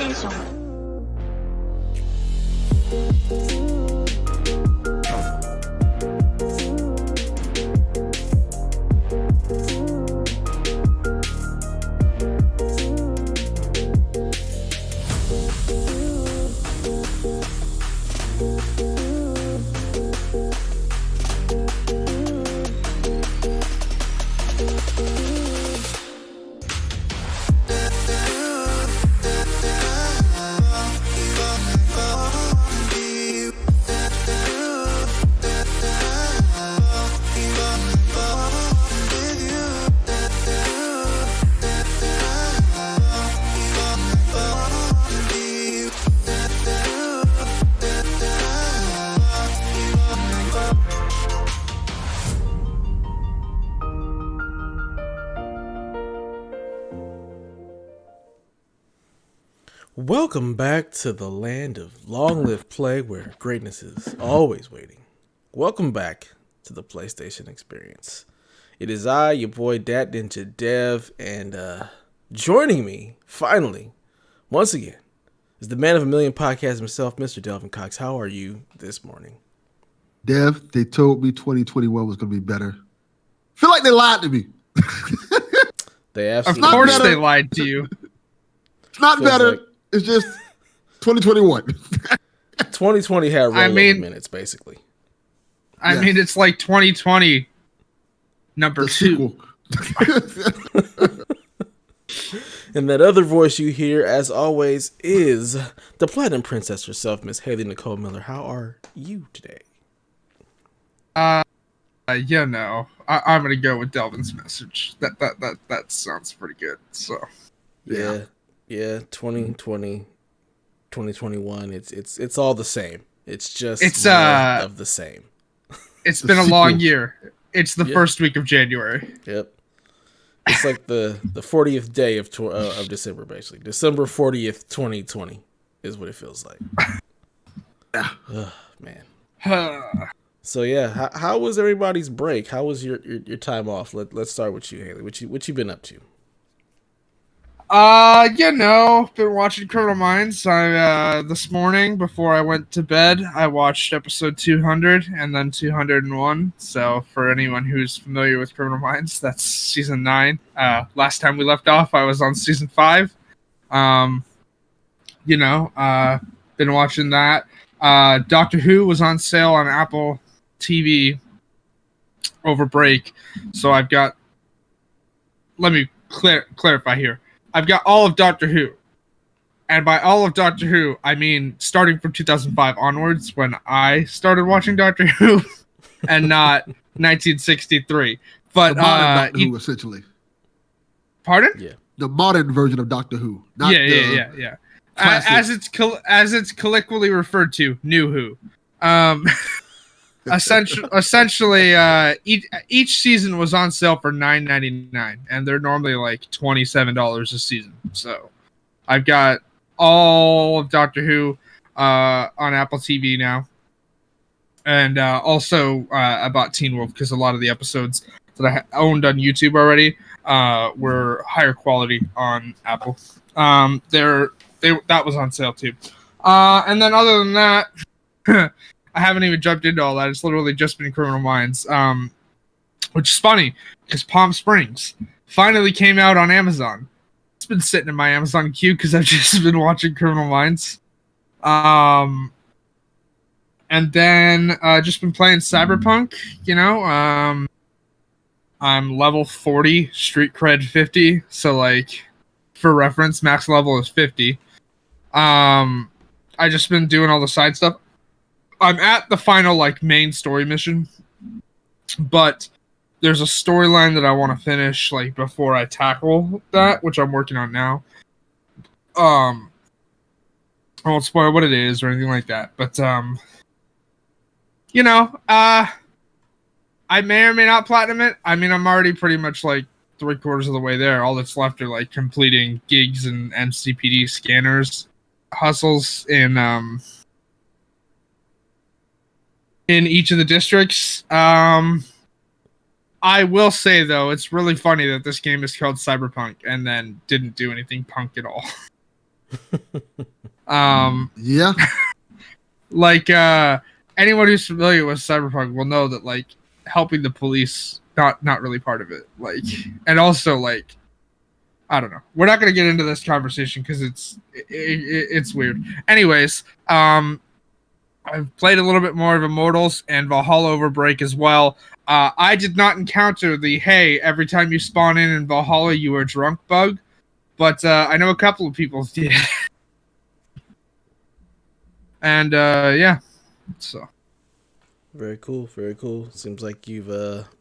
PlayStation. Welcome back to the land of long-lived play where greatness is always waiting. Welcome back to the PlayStation experience. It is I, your boy Dat Ninja Dev, and joining me, finally, once again, is the man of a million podcasts himself, Mr. Delvin Cox. How are you this morning? Dev, they told me 2021 was going to be better. Feel like they lied to me. They absolutely Of course better. they lied to you. It's not Feels better. like- It's just 2021. 2020 had rollover minutes, basically. I Yes. mean, it's like 2020 number The 2. sequel. And that other voice you hear, as always, is the Platinum Princess herself, Miss Haley Nicole Miller. How are you today? I'm gonna go with Delvin's message. That sounds pretty good. So Yeah, 2020, 2021, it's all the same. It's just It's, more of the same. it's The been a sequel. long year. It's the Yeah. first week of January. Yep. It's like the 40th day of December, basically. December 40th, 2020 is what it feels like. Ugh, man. So yeah, how was everybody's break? How was your time off? Let's start with you, Haley. What you been up to? Been watching Criminal Minds. I this morning before I went to bed, I watched episode 200 and then 201. So for anyone who's familiar with Criminal Minds, that's season 9. Last time we left off, I was on season 5. Been watching that. Doctor Who was on sale on Apple TV over break, so I've got. Let me clarify here. I've got all of Doctor Who. And by all of Doctor Who, I mean starting from 2005 onwards when I started watching Doctor Who and not 1963. But The modern Doctor Who, essentially. Pardon? Yeah. The modern version of Doctor Who. Not Yeah. classic. As it's colloquially referred to, New Who. Essentially, each season was on sale for $9.99, and they're normally like $27 a season. So, I've got all of Doctor Who on Apple TV now, and also I bought Teen Wolf because a lot of the episodes that I owned on YouTube already were higher quality on Apple. That was on sale too, and then other than that. I haven't even jumped into all that. It's literally just been Criminal Minds, which is funny because Palm Springs finally came out on Amazon. It's been sitting in my Amazon queue because I've just been watching Criminal Minds. And then just been playing Cyberpunk, I'm level 40, street cred 50. So, like, for reference, max level is 50. I just been doing all the side stuff. I'm at the final, like, main story mission, but there's a storyline that I want to finish, like, before I tackle that, which I'm working on now. I won't spoil what it is or anything like that, but, I may or may not platinum it. I mean, I'm already pretty much, like, 3/4 of the way there. All that's left are, like, completing gigs and MCPD scanners hustles in each of the districts. I will say, though, it's really funny that this game is called Cyberpunk and then didn't do anything punk at all. Yeah. Like anyone who's familiar with Cyberpunk will know that like helping the police not really part of it. Like, and also like I don't know. We're not going to get into this conversation because it's weird. Anyways, I've played a little bit more of Immortals and Valhalla over break as well. I did not encounter the hey, every time you spawn in Valhalla you are drunk bug, but I know a couple of people did. And yeah, so Very cool, very cool. Seems like you've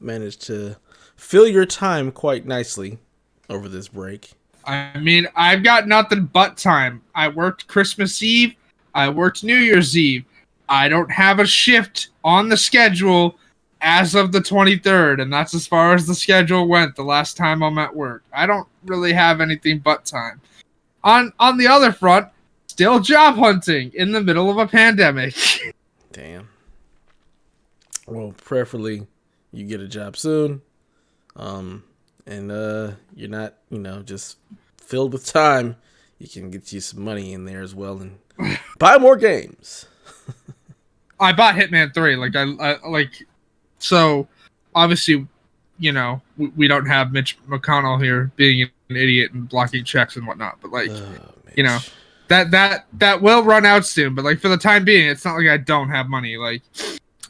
managed to fill your time quite nicely over this break. I mean, I've got nothing but time. I worked Christmas Eve. I worked New Year's Eve. I don't have a shift on the schedule as of the 23rd, and that's as far as the schedule went the last time I'm at work. I don't really have anything but time. On the other front, still job hunting in the middle of a pandemic. Damn. Well, prayerfully, you get a job soon. And you're not, just filled with time. You can get you some money in there as well and buy more games. I bought Hitman 3. So obviously, we don't have Mitch McConnell here being an idiot and blocking checks and whatnot. But that will run out soon. But like for the time being, it's not like I don't have money. Like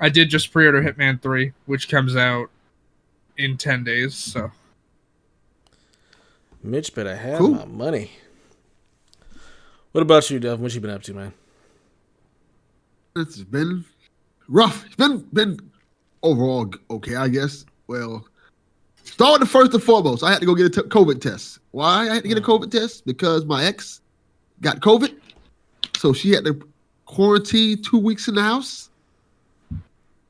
I did just pre-order Hitman 3, which comes out in 10 days. So. Mitch better have my money. What about you, Dev? What you been up to, man? It's been rough. It's been overall okay, I guess. Well, start with the first and foremost. I had to go get a COVID test. Why I had to get a COVID test? Because my ex got COVID. So she had to quarantine 2 weeks in the house.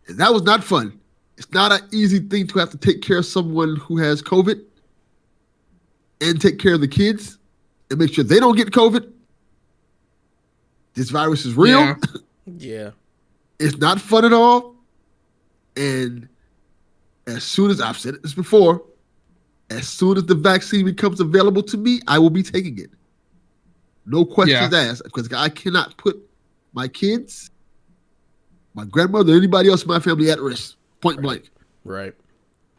And that was not fun. It's not an easy thing to have to take care of someone who has COVID and take care of the kids and make sure they don't get COVID. This virus is real. Yeah. Yeah. It's not fun at all. And as soon as I've said this before, as soon as the vaccine becomes available to me, I will be taking it. No questions asked, because I cannot put my kids, my grandmother, anybody else in my family at risk. Point blank. Right.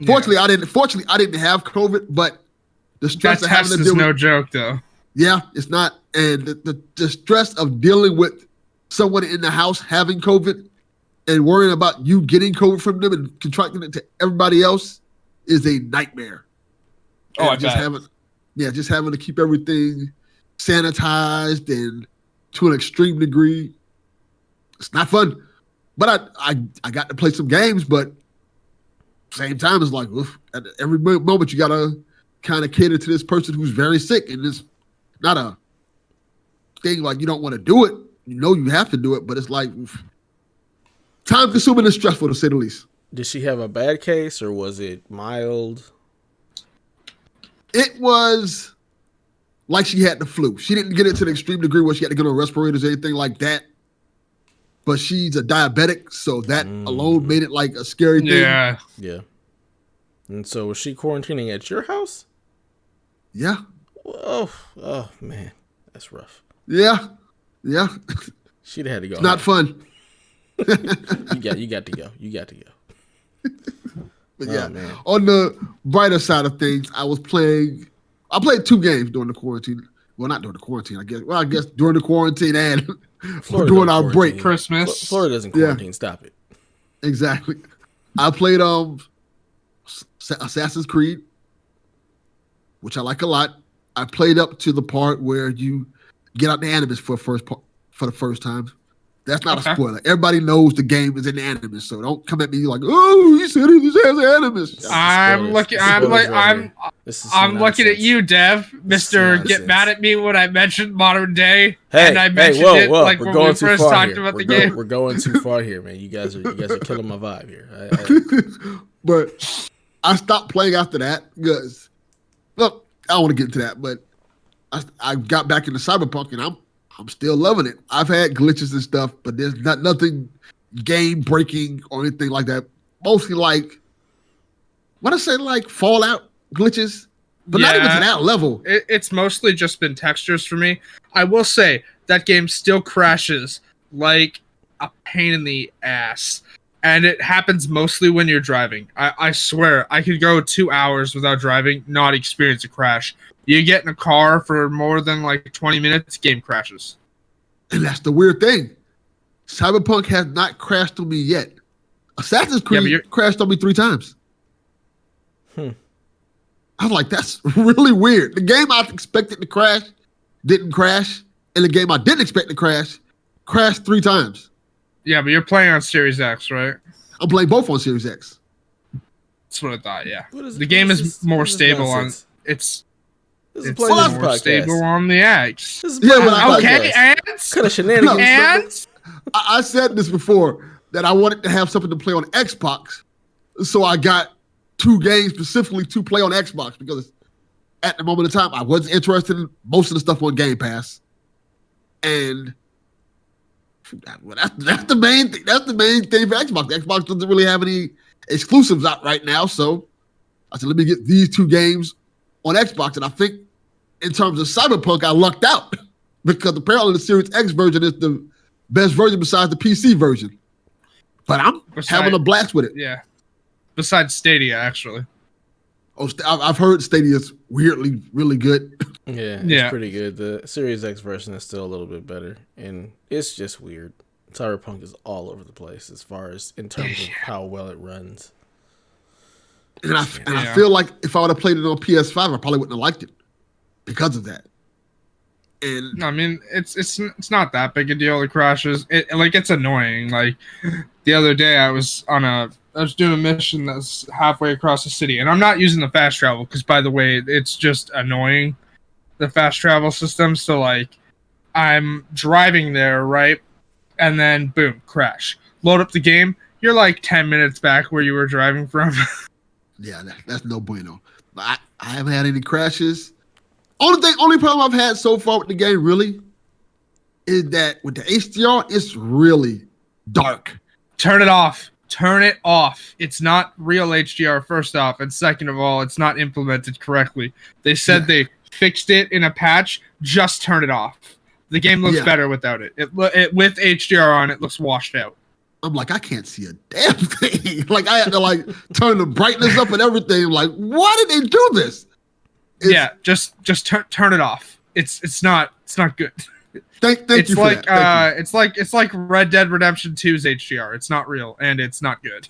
Fortunately, I didn't have COVID, but the stress that of having test to is deal no with, joke, though. yeah, it's not, and the stress of dealing with someone in the house having COVID and worrying about you getting COVID from them and contracting it to everybody else is a nightmare. Oh, and just having to keep everything sanitized and to an extreme degree. It's not fun. But I got to play some games, but same time it's like oof, at every moment you gotta kind of cater to this person who's very sick, and it's not a thing like you don't want to do it. You know you have to do it, but it's like oof, time consuming and stressful to say the least. Did she have a bad case or was it mild? It was like she had the flu. She didn't get it to the extreme degree where she had to get on respirators or anything like that. But she's a diabetic, so that alone made it like a scary thing. Yeah. Yeah. And so was she quarantining at your house? Yeah. Oh man. That's rough. Yeah. Yeah. She'd have had to go. It's not fun. You got to go. You got to go. But yeah, on the brighter side of things, I played 2 games during the quarantine. Well, not during the quarantine, I guess. Well, I guess during the quarantine and during our break. Christmas. Florida doesn't quarantine. Stop it. Exactly. I played Assassin's Creed, which I like a lot. I played up to the part where you get out the Animus for the first time. That's not a spoiler. Everybody knows the game is in the Animus, so don't come at me like, "Oh, he said this has Animus." I'm looking at you, Dev, Mister. Get mad at me when I mentioned modern day, and I mentioned it like when we first talked about the game. We're going too far here, man. You guys are killing my vibe here. But I stopped playing after that because, look, I don't want to get into that, but I got back into Cyberpunk and I'm still loving it. I've had glitches and stuff, but there's nothing game breaking or anything like that. Mostly like, what I say, like Fallout glitches. but not even to that level. It's mostly just been textures for me. I will say that game still crashes like a pain in the ass. And it happens mostly when you're driving. I swear, I could go 2 hours without driving, not experience a crash. You get in a car for more than like 20 minutes, game crashes. And that's the weird thing. Cyberpunk has not crashed on me yet. Assassin's Creed crashed on me 3 times. I was like, that's really weird. The game I expected to crash didn't crash. And the game I didn't expect to crash crashed 3 times. Yeah, but you're playing on Series X, right? I'm playing both on Series X. That's what I thought, yeah. The game is more stable on... It's more stable on the X. Okay, and? What kind of shenanigans? And? I said this before, that I wanted to have something to play on Xbox. So I got 2 games specifically to play on Xbox because at the moment in time, I wasn't interested in most of the stuff on Game Pass. And that's the main thing. That's the main thing for Xbox. Xbox doesn't really have any exclusives out right now. So I said, let me get these 2 games on Xbox. And I think in terms of Cyberpunk, I lucked out because apparently the Series X version is the best version besides the PC version. But I'm having a blast with it. Yeah. Besides Stadia, actually. Oh, I've heard Stadia's weirdly really good. Yeah, it's pretty good. The Series X version is still a little bit better, and it's just weird. Cyberpunk is all over the place as far as in terms of how well it runs. And I feel like if I would have played it on PS5, I probably wouldn't have liked it because of that. And I mean, it's not that big a deal. It crashes. It's annoying. Like the other day, I was doing a mission that's halfway across the city, and I'm not using the fast travel because, by the way, it's just annoying, the fast travel system. So like, I'm driving there, right, and then boom, crash. Load up the game. You're like 10 minutes back where you were driving from. Yeah, that's no bueno. I haven't had any crashes. Only problem I've had so far with the game really is that with the HDR, it's really dark. Turn it off. Turn it off. It's not real HDR, first off. And second of all, it's not implemented correctly. They said they fixed it in a patch. Just turn it off. The game looks better without it. It with HDR on, it looks washed out. I'm like, I can't see a damn thing. Like, I had to turn the brightness up and everything. Like, why did they do this? Just turn it off. It's not good. Thank you for that. It's like Red Dead Redemption 2's HDR. It's not real and it's not good.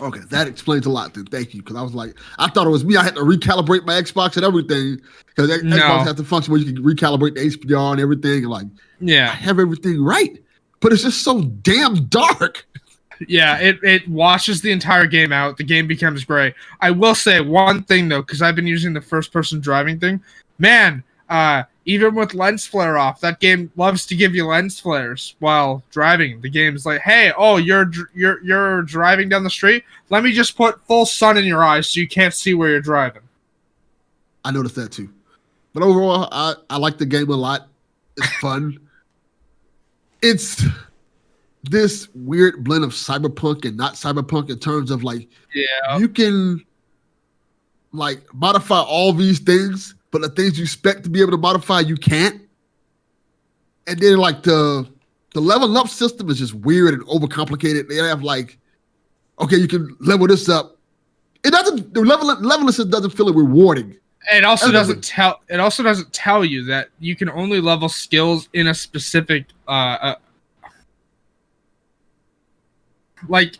Okay, that explains a lot then. Thank you. Because I was like, I thought it was me. I had to recalibrate my Xbox and everything. Because Xbox has the function where you can recalibrate the HDR and everything. And I have everything right. But it's just so damn dark. Yeah, it washes the entire game out. The game becomes gray. I will say one thing, though, because I've been using the first-person driving thing. Man, even with lens flare off, that game loves to give you lens flares while driving. The game's like, hey, you're driving down the street? Let me just put full sun in your eyes so you can't see where you're driving. I noticed that, too. But overall, I like the game a lot. It's fun. It's this weird blend of cyberpunk and not cyberpunk in terms of you can modify all these things, but the things you expect to be able to modify, you can't. And then the level up system is just weird and overcomplicated. They have okay, you can level this up. The leveling system doesn't feel rewarding. It also doesn't tell you that you can only level skills in a specific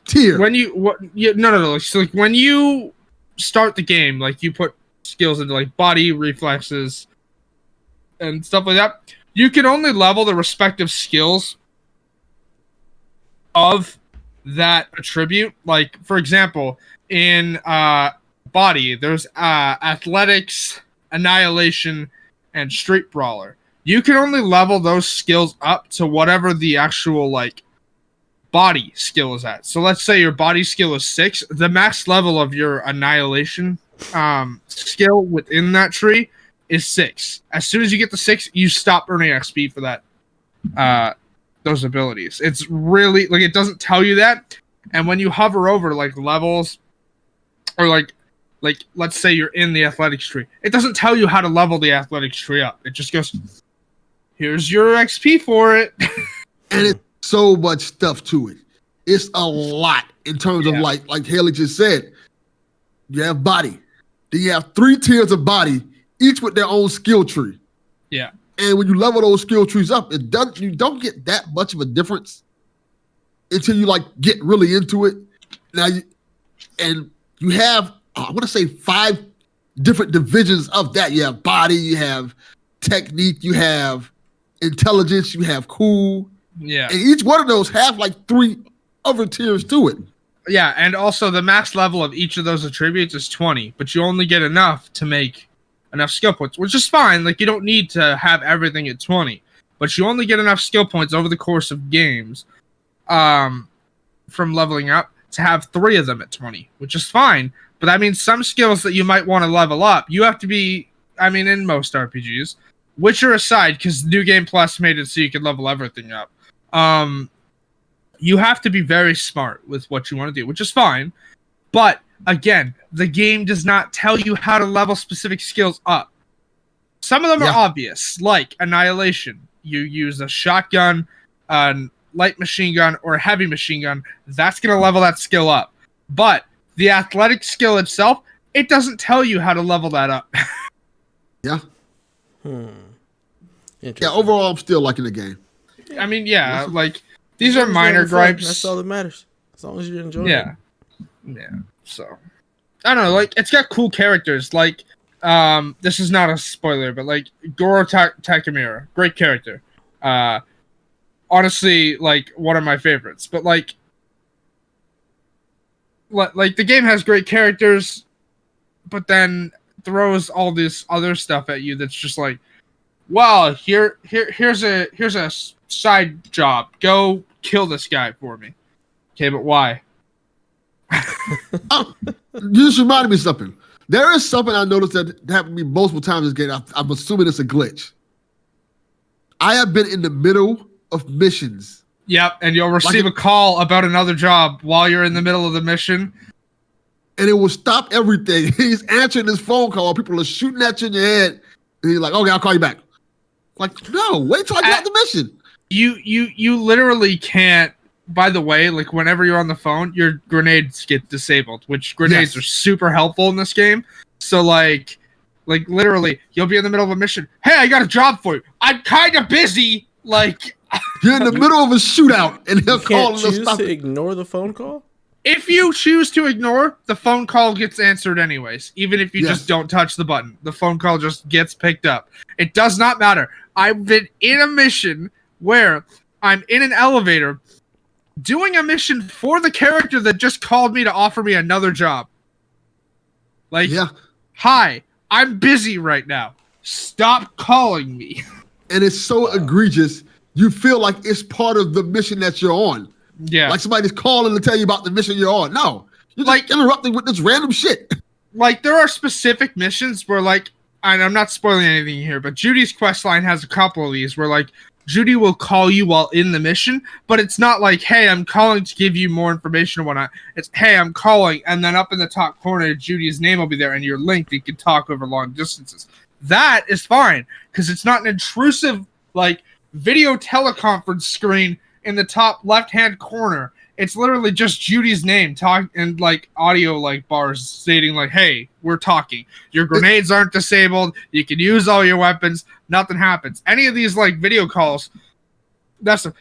tier. When no. So when you start the game, you put skills into body, reflexes, and stuff like that. You can only level the respective skills of that attribute. For example, in body, there's athletics, annihilation, and street brawler. You can only level those skills up to whatever the actual body skill is at. So let's say your body skill is 6. The max level of your annihilation skill within that tree is 6. As soon as you get to 6, you stop earning XP for that those abilities. It's really it doesn't tell you that. And when you hover over levels or like, let's say you're in the athletics tree. It doesn't tell you how to level the athletics tree up. It just goes, here's your XP for it. And it's so much stuff to it. It's a lot in terms of like Haley just said. You have body. Then you have 3 tiers of body, each with their own skill tree. Yeah. And when you level those skill trees up, you don't get that much of a difference until you like get really into it. Now you have I want to say 5 different divisions of that. You have body, you have technique, you have intelligence, you have cool. Yeah. And each one of those have like 3 other tiers to it. Yeah, and also the max level of each of those attributes is 20, but you only get enough to make enough skill points, which is fine. Like, you don't need to have everything at 20, but you only get enough skill points over the course of games from leveling up to have 3 of them at 20, which is fine. But that means some skills that you might want to level up, you have to be, I mean, in most RPGs, Witcher aside, because New Game Plus made it so you can level everything up, you have to be very smart with what you want to do, which is fine. But again, the game does not tell you how to level specific skills up. Some of them are obvious, like Annihilation. You use a shotgun, a light machine gun, or a heavy machine gun. That's going to level that skill up. But the athletic skill itself, it doesn't tell you how to level that up. Yeah. Yeah, overall, I'm still liking the game. I mean, yeah, like, these are minor gripes. That's all that matters. As long as you're enjoying it. Yeah, so. I don't know, like, it's got cool characters. Like, this is not a spoiler, but, like, Goro Takamura, great character. Honestly, like, one of my favorites. But, like, the game has great characters, but then throws all this other stuff at you that's just like, well, here's a side job. Go kill this guy for me. Okay, but why? You just reminded me of something. There is something I noticed that happened to me multiple times in this game. I'm assuming it's a glitch. I have been in the middle of missions. Yep, and you'll receive a call about another job while you're in the middle of the mission. And it will stop everything. He's answering this phone call. People are shooting at you in your head. And he's like, okay, I'll call you back. Like, no, wait till I get out the mission. You literally can't. By the way, like, whenever you're on the phone, your grenades get disabled, which grenades are super helpful in this game. So, like literally, you'll be in the middle of a mission. Hey, I got a job for you. I'm kind of busy. Like, you're in the middle of a shootout, and he'll call and choose to ignore the phone call. If you choose to ignore, the phone call gets answered anyways. Even if you just don't touch the button, the phone call just gets picked up. It does not matter. I've been in a mission where I'm in an elevator doing a mission for the character that just called me to offer me another job. Like, hi, I'm busy right now. Stop calling me. And it's so egregious, you feel like it's part of the mission that you're on. Yeah. Like somebody's calling to tell you about the mission you're on. No. You're just interrupting with this random shit. Like, there are specific missions where, like, and I'm not spoiling anything here, but Judy's questline has a couple of these where, like, Judy will call you while in the mission, but it's not like, hey, I'm calling to give you more information or whatnot. It's, hey, I'm calling, and then up in the top corner, Judy's name will be there, and you're linked. You can talk over long distances. That is fine, because it's not an intrusive, like, video teleconference screen in the top left-hand corner. It's literally just Judy's name and like audio like bars stating like, hey, we're talking. Your grenades aren't disabled. You can use all your weapons. Nothing happens. Any of these like video calls.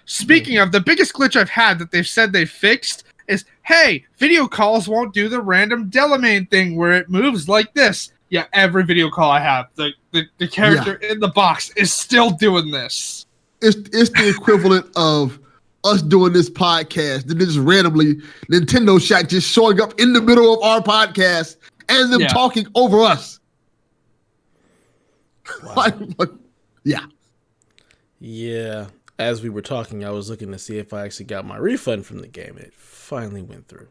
Speaking of, the biggest glitch I've had that they've said they fixed is, hey, video calls won't do the random Delamain thing where it moves like this. Yeah, every video call I have, the character in the box is still doing this. It's the equivalent of us doing this podcast, then just randomly Nintendo Shack just showing up in the middle of our podcast and them talking over us. Wow. Yeah. As we were talking, I was looking to see if I actually got my refund from the game. It finally went through.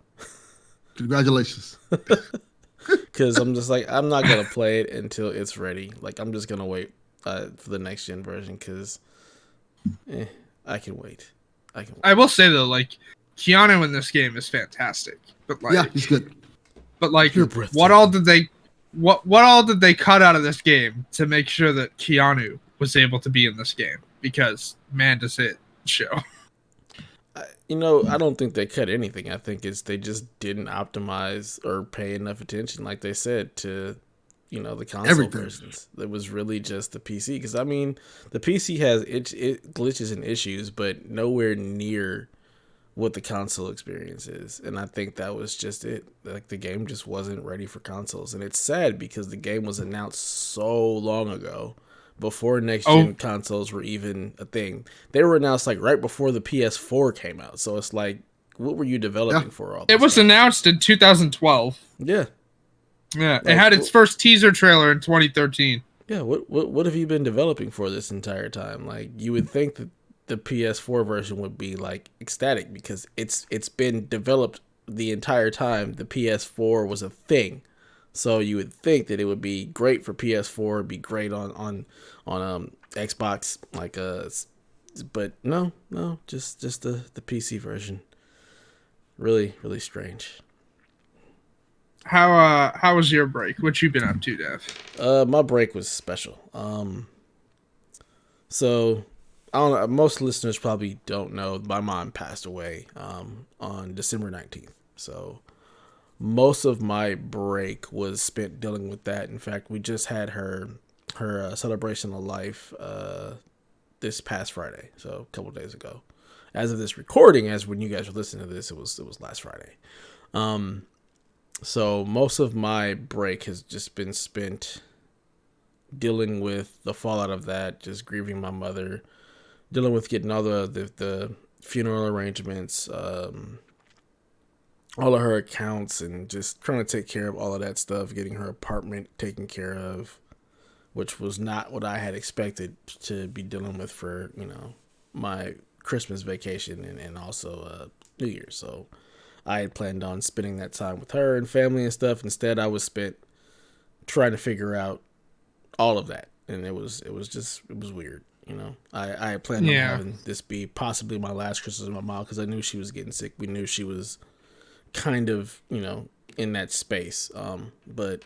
Congratulations. Because I'm just like, I'm not going to play it until it's ready. Like, I'm just going to wait for the next gen version because I can wait. I will say though, like, Keanu in this game is fantastic. But like, yeah, he's good. But like, You're breathtaking. what all did they cut out of this game to make sure that Keanu was able to be in this game? Because man, does it show. I don't think they cut anything. I think they just didn't optimize or pay enough attention, like they said, to the console versions. It was really just the PC. Because I mean, the PC has it glitches and issues, but nowhere near what the console experience is. And I think that was just it. Like, the game just wasn't ready for consoles, and it's sad because the game was announced so long ago, before next gen consoles were even a thing. They were announced like right before the PS4 came out. So it's like, what were you developing for all this? It was announced in 2012. Yeah. Yeah. It had its first teaser trailer in 2013. Yeah. What have you been developing for this entire time? Like, you would think that the PS4 version would be like ecstatic because it's been developed the entire time the PS4 was a thing. So you would think that it would be great for PS4, be great on Xbox, like but no, just the PC version. Really, really strange. How was your break? What you been up to, Dev? My break was special. So I don't know, most listeners probably don't know, my mom passed away on December 19th. So most of my break was spent dealing with that. In fact, we just had her celebration of life this past Friday, so a couple of days ago. As of this recording, as when you guys are listening to this, it was last Friday. So most of my break has just been spent dealing with the fallout of that, just grieving my mother, dealing with getting all the funeral arrangements, all of her accounts, and just trying to take care of all of that stuff, getting her apartment taken care of, which was not what I had expected to be dealing with for, my Christmas vacation and also New Year's. So I had planned on spending that time with her and family and stuff. Instead, I was spent trying to figure out all of that. And it was weird. I had planned on having this be possibly my last Christmas with my mom because I knew she was getting sick. We knew she was kind of, in that space. But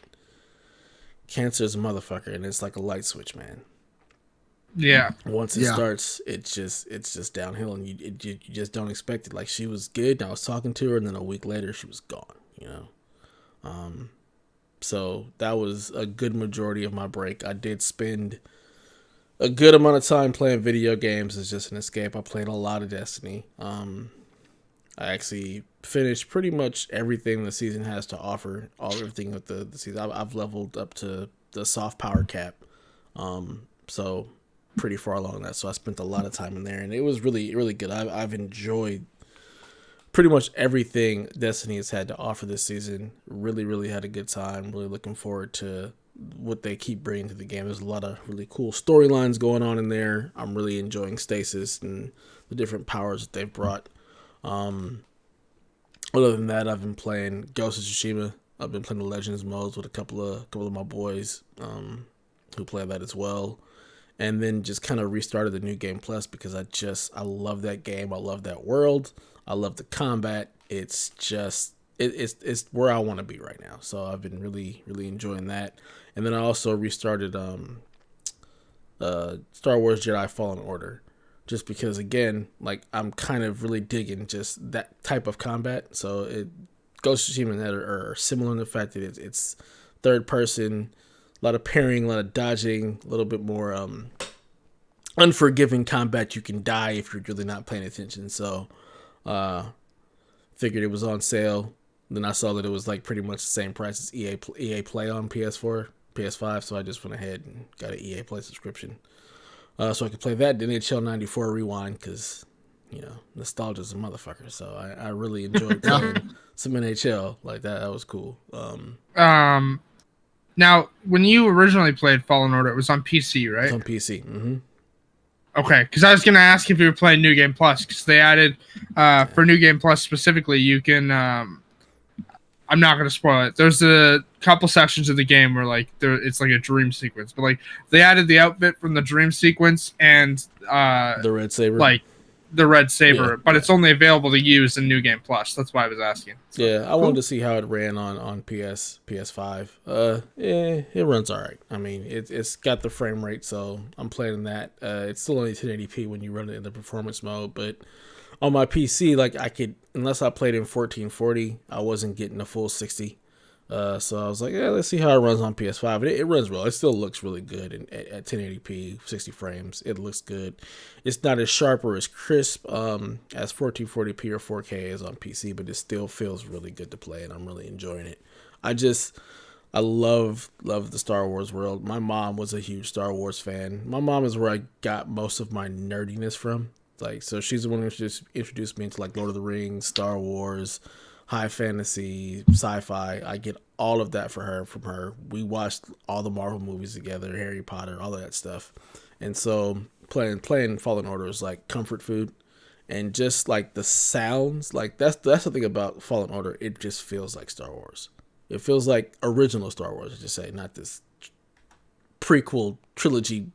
cancer is a motherfucker, and it's like a light switch, man. Yeah. Once it starts, it's just downhill, and you just don't expect it. Like, she was good, and I was talking to her, and then a week later, she was gone. So that was a good majority of my break. I did spend a good amount of time playing video games as just an escape. I played a lot of Destiny. I actually finished pretty much everything the season has to offer. Everything with the season. I've leveled up to the soft power cap. So pretty far along that. So I spent a lot of time in there, and it was really, really good. I've enjoyed pretty much everything Destiny has had to offer this season. Really, really had a good time. Really looking forward to what they keep bringing to the game. There's a lot of really cool storylines going on in there. I'm really enjoying Stasis and the different powers that they've brought. Other than that, I've been playing Ghost of Tsushima. I've been playing the Legends modes with a couple of my boys who play that as well. And then just kind of restarted the New Game Plus because I love that game. I love that world. I love the combat. It's just it's where I want to be right now. So I've been really, really enjoying that. And then I also restarted Star Wars Jedi Fallen Order. Just because, again, like, I'm kind of really digging just that type of combat. So Ghost of Tsushima and that are similar in the fact that it's third person, a lot of parrying, a lot of dodging, a little bit more unforgiving combat. You can die if you're really not paying attention. So figured it was on sale. Then I saw that it was like pretty much the same price as EA Play on PS4, PS5. So I just went ahead and got an EA Play subscription. So I could play that, then NHL 94 Rewind, because, nostalgia's a motherfucker. So I really enjoyed playing some NHL like that. That was cool. Now, when you originally played Fallen Order, it was on PC, right? It's on PC. Mm-hmm. Okay, because I was going to ask if you were playing New Game Plus, because they added, for New Game Plus specifically, you can, I'm not going to spoil it. There's a couple sections of the game where, like, it's like a dream sequence, but, like, they added the outfit from the dream sequence and, the Red Saber. Like, the red saber, Yeah, but yeah. it's only available to use in New Game Plus. That's why I was asking. So, Yeah, I cool. wanted to see how it ran on PS5. It runs all right. I mean, it's got the frame rate, so I'm playing that. It's still only 1080p when you run it in the performance mode, but on my PC, like I could, unless I played in 1440, I wasn't getting a full 60. So I was like, yeah, let's see how it runs on PS5. It runs well. It still looks really good at 1080p, 60 frames. It looks good. It's not as sharp or as crisp as 1440p or 4K is on PC, but it still feels really good to play, and I'm really enjoying it. I love the Star Wars world. My mom was a huge Star Wars fan. My mom is where I got most of my nerdiness from. Like, so she's the one who just introduced me into like Lord of the Rings, Star Wars, high fantasy, sci-fi. I get all of that from her. We watched all the Marvel movies together, Harry Potter, all of that stuff. And so playing Fallen Order is like comfort food. And just like the sounds, like that's the thing about Fallen Order. It just feels like Star Wars. It feels like original Star Wars, I should say, not this prequel trilogy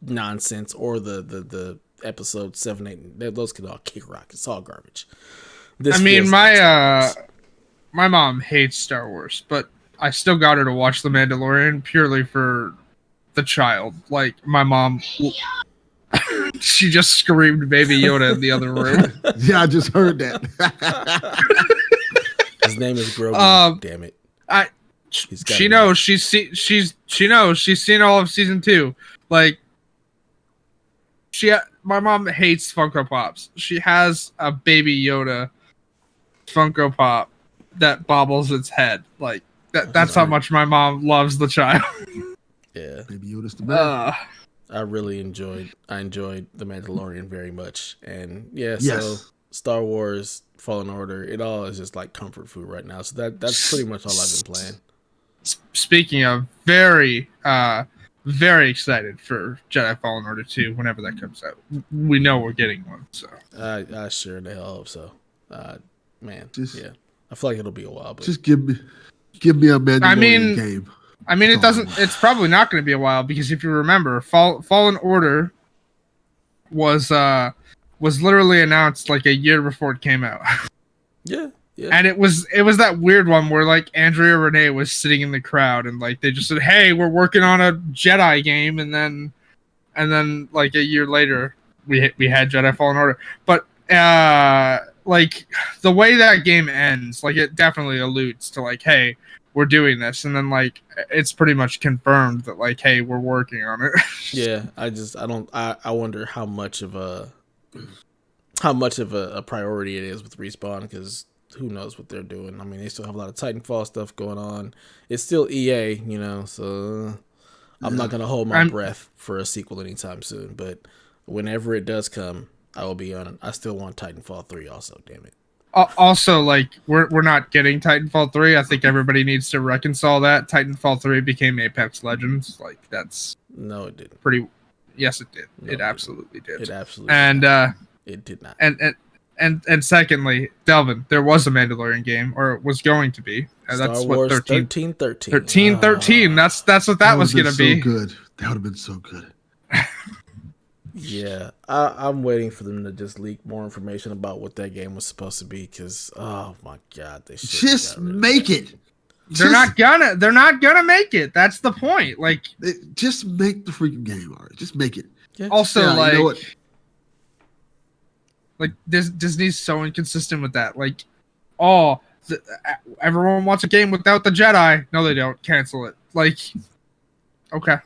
nonsense or the episode 7, 8. Those could all kick rock. It's all garbage. I mean, my mom hates Star Wars, but I still got her to watch The Mandalorian purely for the child. Like, my mom, she just screamed Baby Yoda in the other room. Yeah, I just heard that. His name is Grogu. Damn it. She knows she's seen all of season 2. Like, my mom hates Funko Pops. She has a Baby Yoda Funko Pop that bobbles its head. Like, that's how much my mom loves the child. Yeah. Baby Yoda's the man. I enjoyed The Mandalorian very much. And yeah, Yes. So Star Wars, Fallen Order, it all is just like comfort food right now. So that's pretty much all I've been playing. Speaking of, very excited for Jedi Fallen Order 2 whenever that comes out. We know we're getting one, so I sure the hell hope so. Man, yeah. I feel like it'll be a while, but just give me a Mandalorian game. I mean, it's probably not going to be a while, because if you remember, Fallen Order was literally announced like a year before it came out. Yeah. And it was that weird one where like Andrea Renee was sitting in the crowd and like they just said, "Hey, we're working on a Jedi game," and then like a year later we had Jedi Fallen Order. But like the way that game ends, like it definitely alludes to like, hey, we're doing this, and then like it's pretty much confirmed that like, hey, we're working on it. Yeah, I wonder how much of a priority it is with Respawn, because who knows what they're doing. I mean, they still have a lot of Titanfall stuff going on. It's still EA, so I'm not gonna hold my breath for a sequel anytime soon. But whenever it does come, I will be on it. I still want Titanfall 3 also, damn it. Also, like, we're not getting Titanfall 3. I think everybody needs to reconcile that. Titanfall 3 became Apex Legends. Like, that's... No, it didn't. Yes, it did. No, it absolutely did. It absolutely and did. It did not. And secondly, Delvin, there was a Mandalorian game, or it was going to be. Star Wars 1313. 1313. That's what that was going to be. Good. That would have been so good. Yeah, I'm waiting for them to just leak more information about what that game was supposed to be, because oh my god, they should just make it. They're not gonna make it. That's the point. Like, just make the freaking game, all right? Just make it. Yeah, also, like, you know what? Like Disney's so inconsistent with that. Like, everyone wants a game without the Jedi. No, they don't. Cancel it. Like, okay.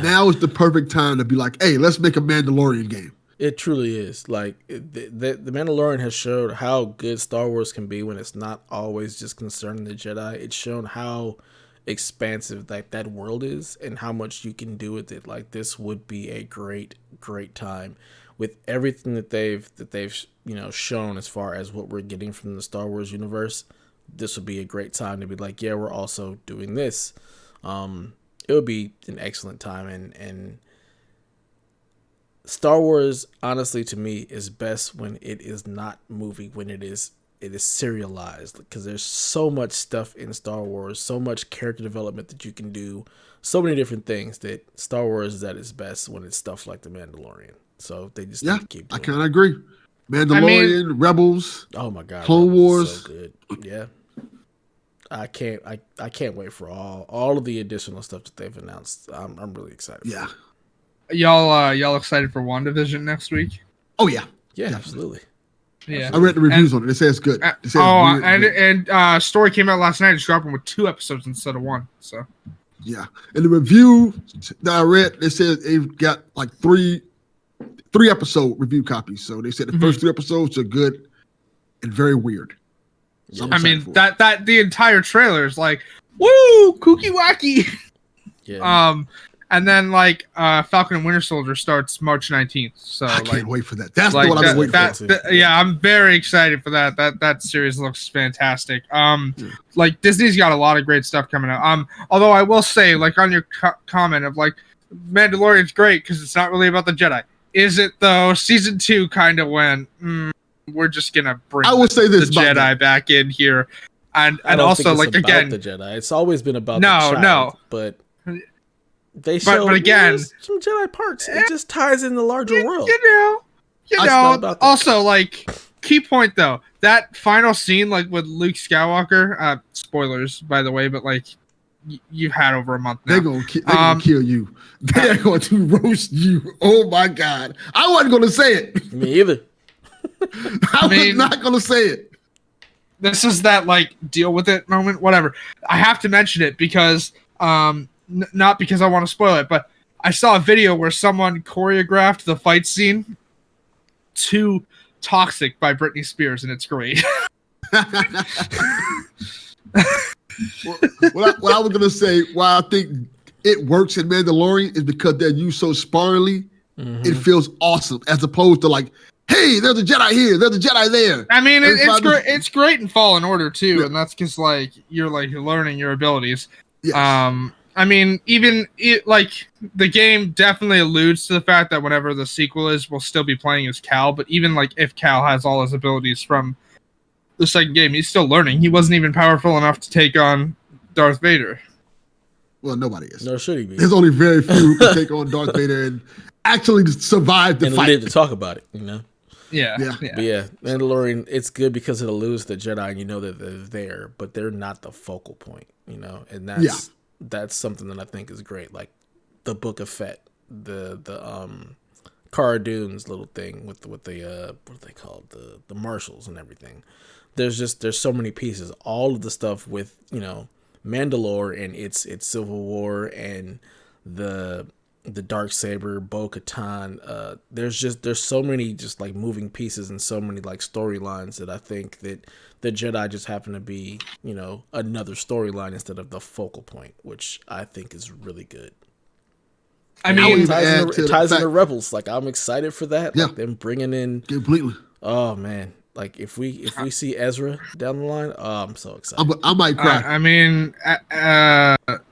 Now is the perfect time to be like, hey, let's make a Mandalorian game. It truly is. Like, the Mandalorian has showed how good Star Wars can be when it's not always just concerning the Jedi. It's shown how expansive that world is and how much you can do with it. Like, this would be a great time with everything that they've shown as far as what we're getting from the Star Wars universe. This would be a great time to be like, yeah, we're also doing this. It would be an excellent time, and Star Wars, honestly, to me, is best when it is not movie, when it is serialized, because there's so much stuff in Star Wars, so much character development that you can do, so many different things, that Star Wars is at its best when it's stuff like The Mandalorian. So they just need to keep doing I kind of agree. Mandalorian, Rebels. Oh my god, Clone Wars. so good. Yeah, I can't wait for all of the additional stuff that they've announced. I'm really excited. Yeah. Y'all excited for WandaVision next week? Oh yeah. Yeah, Definitely. absolutely. Yeah, I read the reviews on it. They say it's good. They say it's and story came out last night. It's dropping with 2 episodes instead of 1. So yeah. In the review that I read, they said they've got like three episode review copies. So they said the first 3 episodes are good and very weird. So I'm I mean excited for it. that the entire trailer is like, woo, kooky wacky. Yeah. And then like Falcon and Winter Soldier starts March 19th. So I like, can't wait for that. That's like the one I've been waiting for. yeah, I'm very excited for that. That series looks fantastic. Like Disney's got a lot of great stuff coming out. Although I will say, like on your comment of like Mandalorian's great because it's not really about the Jedi. Is it though? Season 2 kind of went. We're just gonna bring I will say this the Jedi back in here, and I don't also think it's like about again the Jedi. It's always been about the child, but they show but again some Jedi parts. It just ties in the larger world. You It's not know. about that. Also, like key point though, that final scene like with Luke Skywalker. Spoilers, by the way, but like you've had over a month now. They're gonna kill you. They're going to roast you. Oh my god! I wasn't gonna say it. Me either. I was not gonna say it. This is that like deal with it moment. Whatever. I have to mention it because not because I want to spoil it, but I saw a video where someone choreographed the fight scene to "Toxic" by Britney Spears, and it's great. What I was gonna say, why I think it works in Mandalorian is because they're used so sparingly. It feels awesome, as opposed to like, hey, there's a Jedi here, there's a Jedi there. I mean, it's great. It's great in Fallen Order too, and that's because like you're learning your abilities. Yes. I mean, even like the game definitely alludes to the fact that whenever the sequel is, we'll still be playing as Cal. But even like if Cal has all his abilities from the second game, he's still learning. He wasn't even powerful enough to take on Darth Vader. Well, nobody is. Nor should he be. There's only very few who can take on Darth Vader and actually survive the And fight. live to talk about it, you know? Yeah. But yeah, Mandalorian, it's good because it alludes to Jedi and you know that they're there, but they're not the focal point, you know? And that's something that I think is great. Like the Book of Fett, the Cara Dune's little thing with the what are they called? The marshals and everything. There's so many pieces. All of the stuff with, you know, Mandalore and its Civil War and the Darksaber, Bo-Katan. There's so many just like moving pieces and so many like storylines that I think that the Jedi just happen to be, you know, another storyline instead of the focal point, which I think is really good. I mean, it ties into Rebels. Like I'm excited for that. Yeah. Like them bringing in completely. Oh man. Like if we see Ezra down the line, I'm so excited. I might cry. I mean,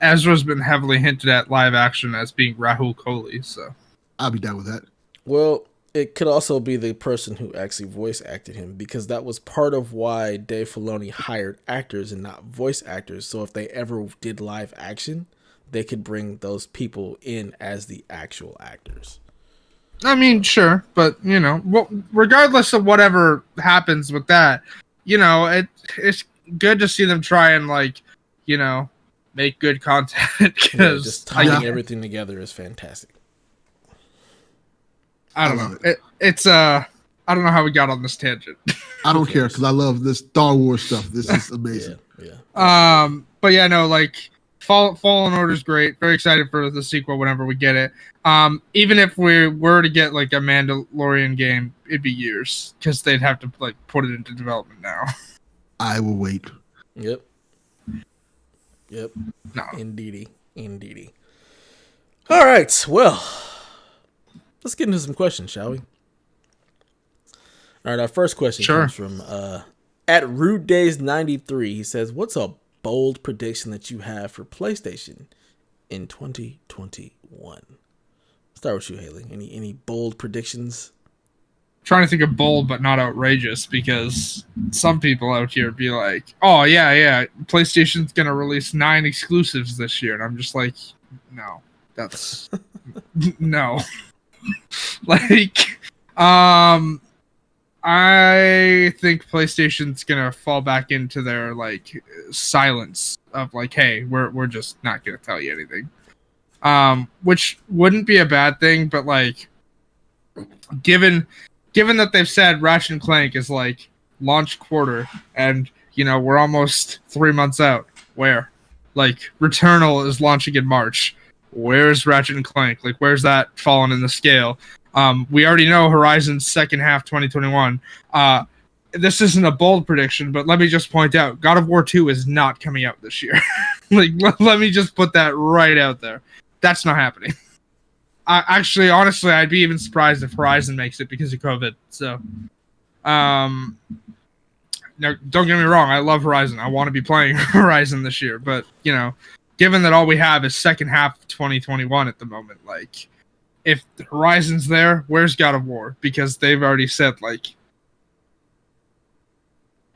Ezra's been heavily hinted at live action as being Rahul Kohli, so I'll be down with that. Well, it could also be the person who actually voice acted him, because that was part of why Dave Filoni hired actors and not voice actors. So if they ever did live action, they could bring those people in as the actual actors. I mean, sure, but you know, regardless of whatever happens with that, you know, it's good to see them try and like, you know, make good content because just tying everything together is fantastic. I don't know. It's I don't know how we got on this tangent. I don't care because I love this Star Wars stuff. This is amazing. Yeah. But yeah, no, like Fallen Order is great. Very excited for the sequel whenever we get it. Even if we were to get like a Mandalorian game, it'd be years because they'd have to like put it into development now. I will wait. Yep. No. Indeedy. All right. Well, let's get into some questions, shall we? All right. Our first question comes from at Rude Days 93. He says, "What's a bold prediction that you have for PlayStation in 2021?" Start with you, Haley. Any bold predictions? Trying to think of bold but not outrageous, because some people out here be like, "Oh yeah, PlayStation's gonna release 9 exclusives this year," and I'm just like, "No, that's no." Like, I think PlayStation's gonna fall back into their like silence of like, hey, we're just not gonna tell you anything. Which wouldn't be a bad thing, but like, given that they've said Ratchet and Clank is like launch quarter, and we're almost 3 months out. Where, like, Returnal is launching in March. Where's Ratchet and Clank? Like, where's that falling in the scale? We already know Horizon's second half 2021. This isn't a bold prediction, but let me just point out, God of War 2 is not coming out this year. Like, let me just put that right out there. That's not happening. Actually, honestly, I'd be even surprised if Horizon makes it because of COVID. So, now, don't get me wrong, I love Horizon. I want to be playing Horizon this year, but, given that all we have is second half of 2021 at the moment, like, if Horizon's there, where's God of War? Because they've already said, like,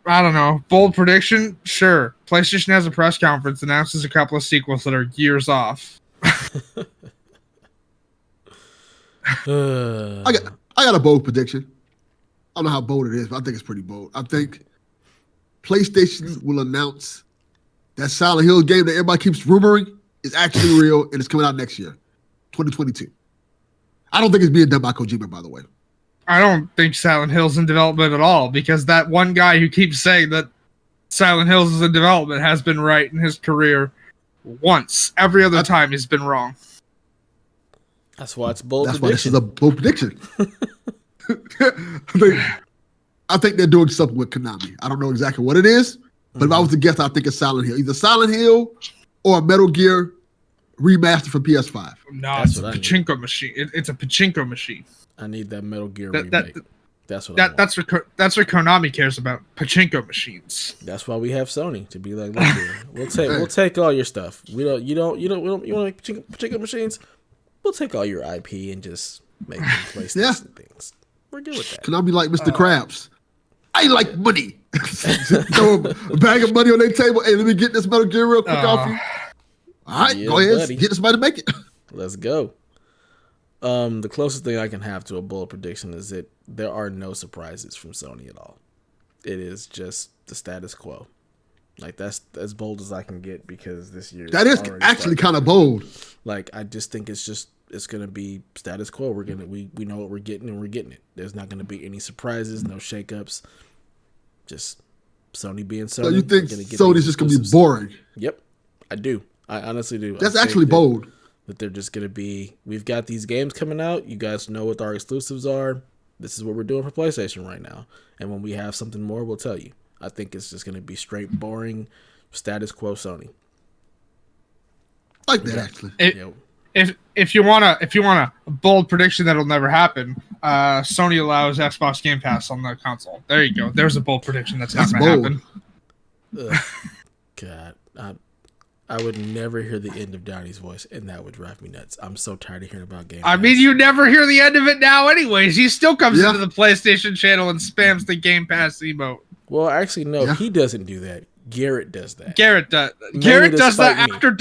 I don't know, bold prediction? Sure. PlayStation has a press conference, announces a couple of sequels that are years off. I got a bold prediction. I don't know how bold it is, but I think it's pretty bold. I think PlayStation will announce that Silent Hill game that everybody keeps rumoring is actually real and it's coming out next year, 2022. I don't think it's being done by Kojima, by the way. I don't think Silent Hill's in development at all, because that one guy who keeps saying that Silent Hills is in development has been right in his career once. Every other time he's been wrong. That's why it's a bold That's prediction. why this is a bold prediction. I think they're doing something with Konami. I don't know exactly what it is, but if I was to guess, I think it's Silent Hill. Either Silent Hill or a Metal Gear remaster for PS5. No, it's a pachinko machine. It's a pachinko machine. I need that Metal Gear remake. That's what that's what Konami cares about. Pachinko machines. That's why we have Sony to be like, look here, we'll take all your stuff. You want to make pachinko machines? We'll take all your IP and just make them PlayStation things. We're good with that. Konami like Mr. Krabs. I like money. Throw a bag of money on their table. Hey, let me get this Metal Gear real quick off you. All right, go ahead. Buddy. Get somebody to make it. Let's go. The closest thing I can have to a bold prediction is that there are no surprises from Sony at all. It is just the status quo. Like, that's as bold as I can get, because this year that is actually kind of bold. Like, I just think it's gonna be status quo. We know what we're getting, and we're getting it. There's not gonna be any surprises, no shakeups. Just Sony being Sony. So you think Sony's just gonna be boring? Yep, I do. I honestly do. That's actually bold. That they're just going to be, we've got these games coming out. You guys know what our exclusives are. This is what we're doing for PlayStation right now. And when we have something more, we'll tell you. I think it's just going to be straight boring, status quo Sony. Like that, actually. If you want a bold prediction that'll never happen, Sony allows Xbox Game Pass on the console. There you go. There's a bold prediction that's not going to happen. God, I would never hear the end of Donnie's voice, and that would drive me nuts. I'm so tired of hearing about Game Pass. I mean, you never hear the end of it now anyways. He still comes into the PlayStation channel and spams the Game Pass emote. Well, actually, no, he doesn't do that. Garrett does that. Garrett does that after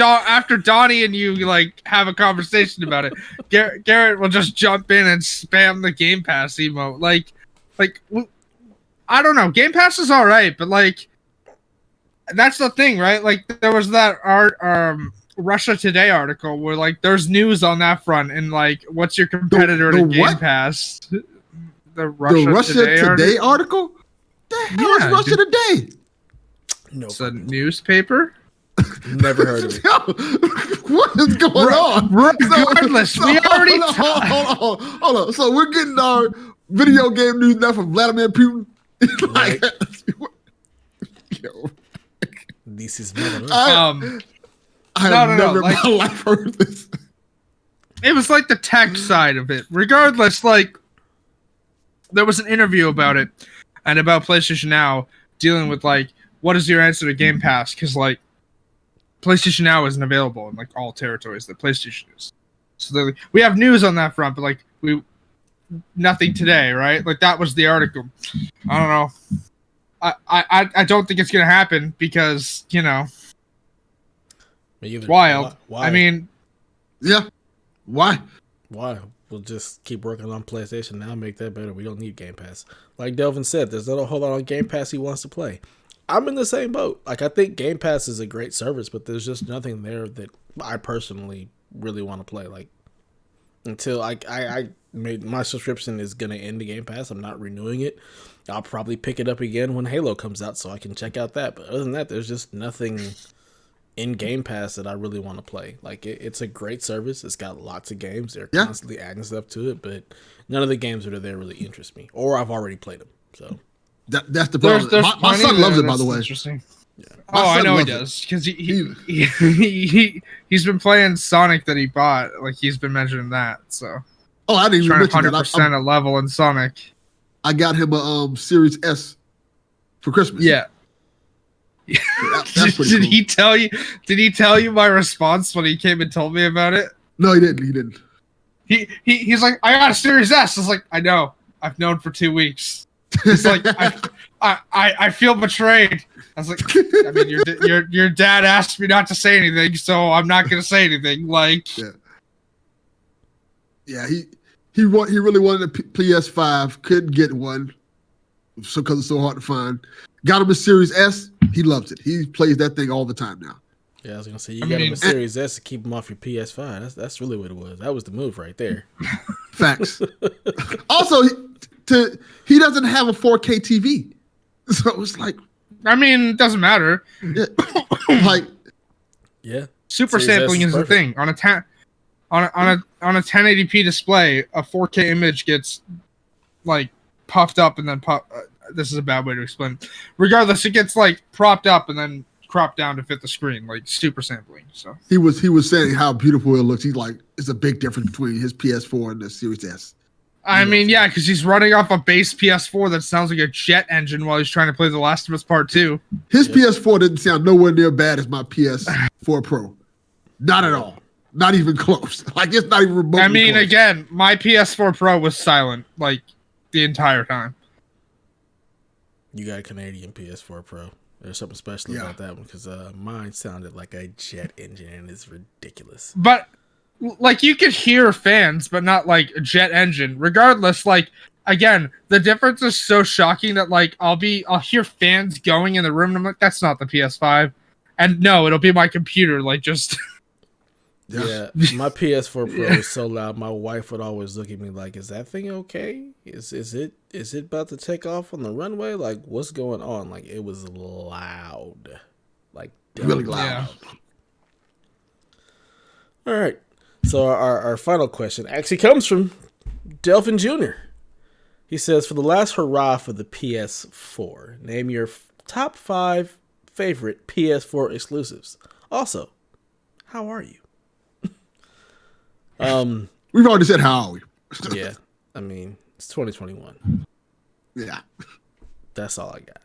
Donnie and you like have a conversation about it. Garrett will just jump in and spam the Game Pass emote. Like, I don't know. Game Pass is all right, but like, that's the thing, right? Like, there was that Russia Today article where like there's news on that front, and like, what's your competitor to Game Pass? The Russia Today article? The hell is Russia Today? No, it's a newspaper. Never heard of it. What is going on? Regardless, we already hold on. So we're getting our video game news now from Vladimir Putin. Like, yo. This is never. I have never in my life heard this. It was like the tech side of it. Regardless, like, there was an interview about it and about PlayStation Now dealing with like, what is your answer to Game Pass? Because like, PlayStation Now isn't available in like all territories that PlayStation is. So we have news on that front, but like nothing today, right? Like, that was the article. I don't know. I don't think it's gonna happen because it's wild. Why? I mean, yeah. Why? we'll just keep working on PlayStation now, make that better. We don't need Game Pass. Like Delvin said, there's not a whole lot on Game Pass he wants to play. I'm in the same boat. Like, I think Game Pass is a great service, but there's just nothing there that I personally really want to play. Like, until I made my subscription is going to end the Game Pass. I'm not renewing it. I'll probably pick it up again when Halo comes out so I can check out that. But other than that, there's just nothing in Game Pass that I really want to play. Like, it's a great service. It's got lots of games. They're constantly adding stuff to it, but none of the games that are there really interest me, or I've already played them. So that's the problem. My son loves it, by the way. Interesting. Yeah. Oh, I know he does, because he's been playing Sonic that he bought. Like, he's been mentioning that. So I didn't even mention 100% a level in Sonic. I got him a Series S for Christmas. Yeah. That's pretty cool. Did he tell you my response when he came and told me about it? No, he didn't. He's like, I got a Series S. I was like, I know. I've known for 2 weeks. It's like I feel betrayed. I was like, I mean, your dad asked me not to say anything, so I'm not gonna say anything. Like, yeah, he really wanted a PS5, couldn't get one, so because it's so hard to find. Got him a Series S. He loves it. He plays that thing all the time now. Yeah, I was gonna say you got him a Series S to keep him off your PS5. That's really what it was. That was the move right there. Facts. Also, he doesn't have a 4K TV, so it's like. I mean, it doesn't matter. Yeah. Super sampling is the thing on a 1080p display. A 4K image gets like puffed up and then this is a bad way to explain it. Regardless, it gets like propped up and then cropped down to fit the screen, like super sampling. So he was saying how beautiful it looks. He's like, it's a big difference between his PS4 and the Series S. I mean, yeah, because he's running off a base PS4 that sounds like a jet engine while he's trying to play The Last of Us Part 2. His PS4 didn't sound nowhere near bad as my PS4 Pro. Not at all. Not even close. Like, it's not even remotely I mean, close. again, my PS4 Pro was silent, like, the entire time. You got a Canadian PS4 Pro. There's something special about that one, because mine sounded like a jet engine, and it's ridiculous. But... like, you could hear fans, but not, like, a jet engine. Regardless, like, again, the difference is so shocking that, like, I'll hear fans going in the room, and I'm like, that's not the PS5. And no, it'll be my computer, like, just... Yeah, my PS4 Pro is so loud, my wife would always look at me like, is that thing okay? Is it about to take off on the runway? Like, what's going on? Like, it was loud. Like, really loud. Yeah. All right. So our final question actually comes from Delphin Jr. He says, for the last hurrah for the PS4, name your top 5 favorite PS4 exclusives. Also, how are you? We've already said how are we. Yeah, I mean, it's 2021. Yeah. That's all I got.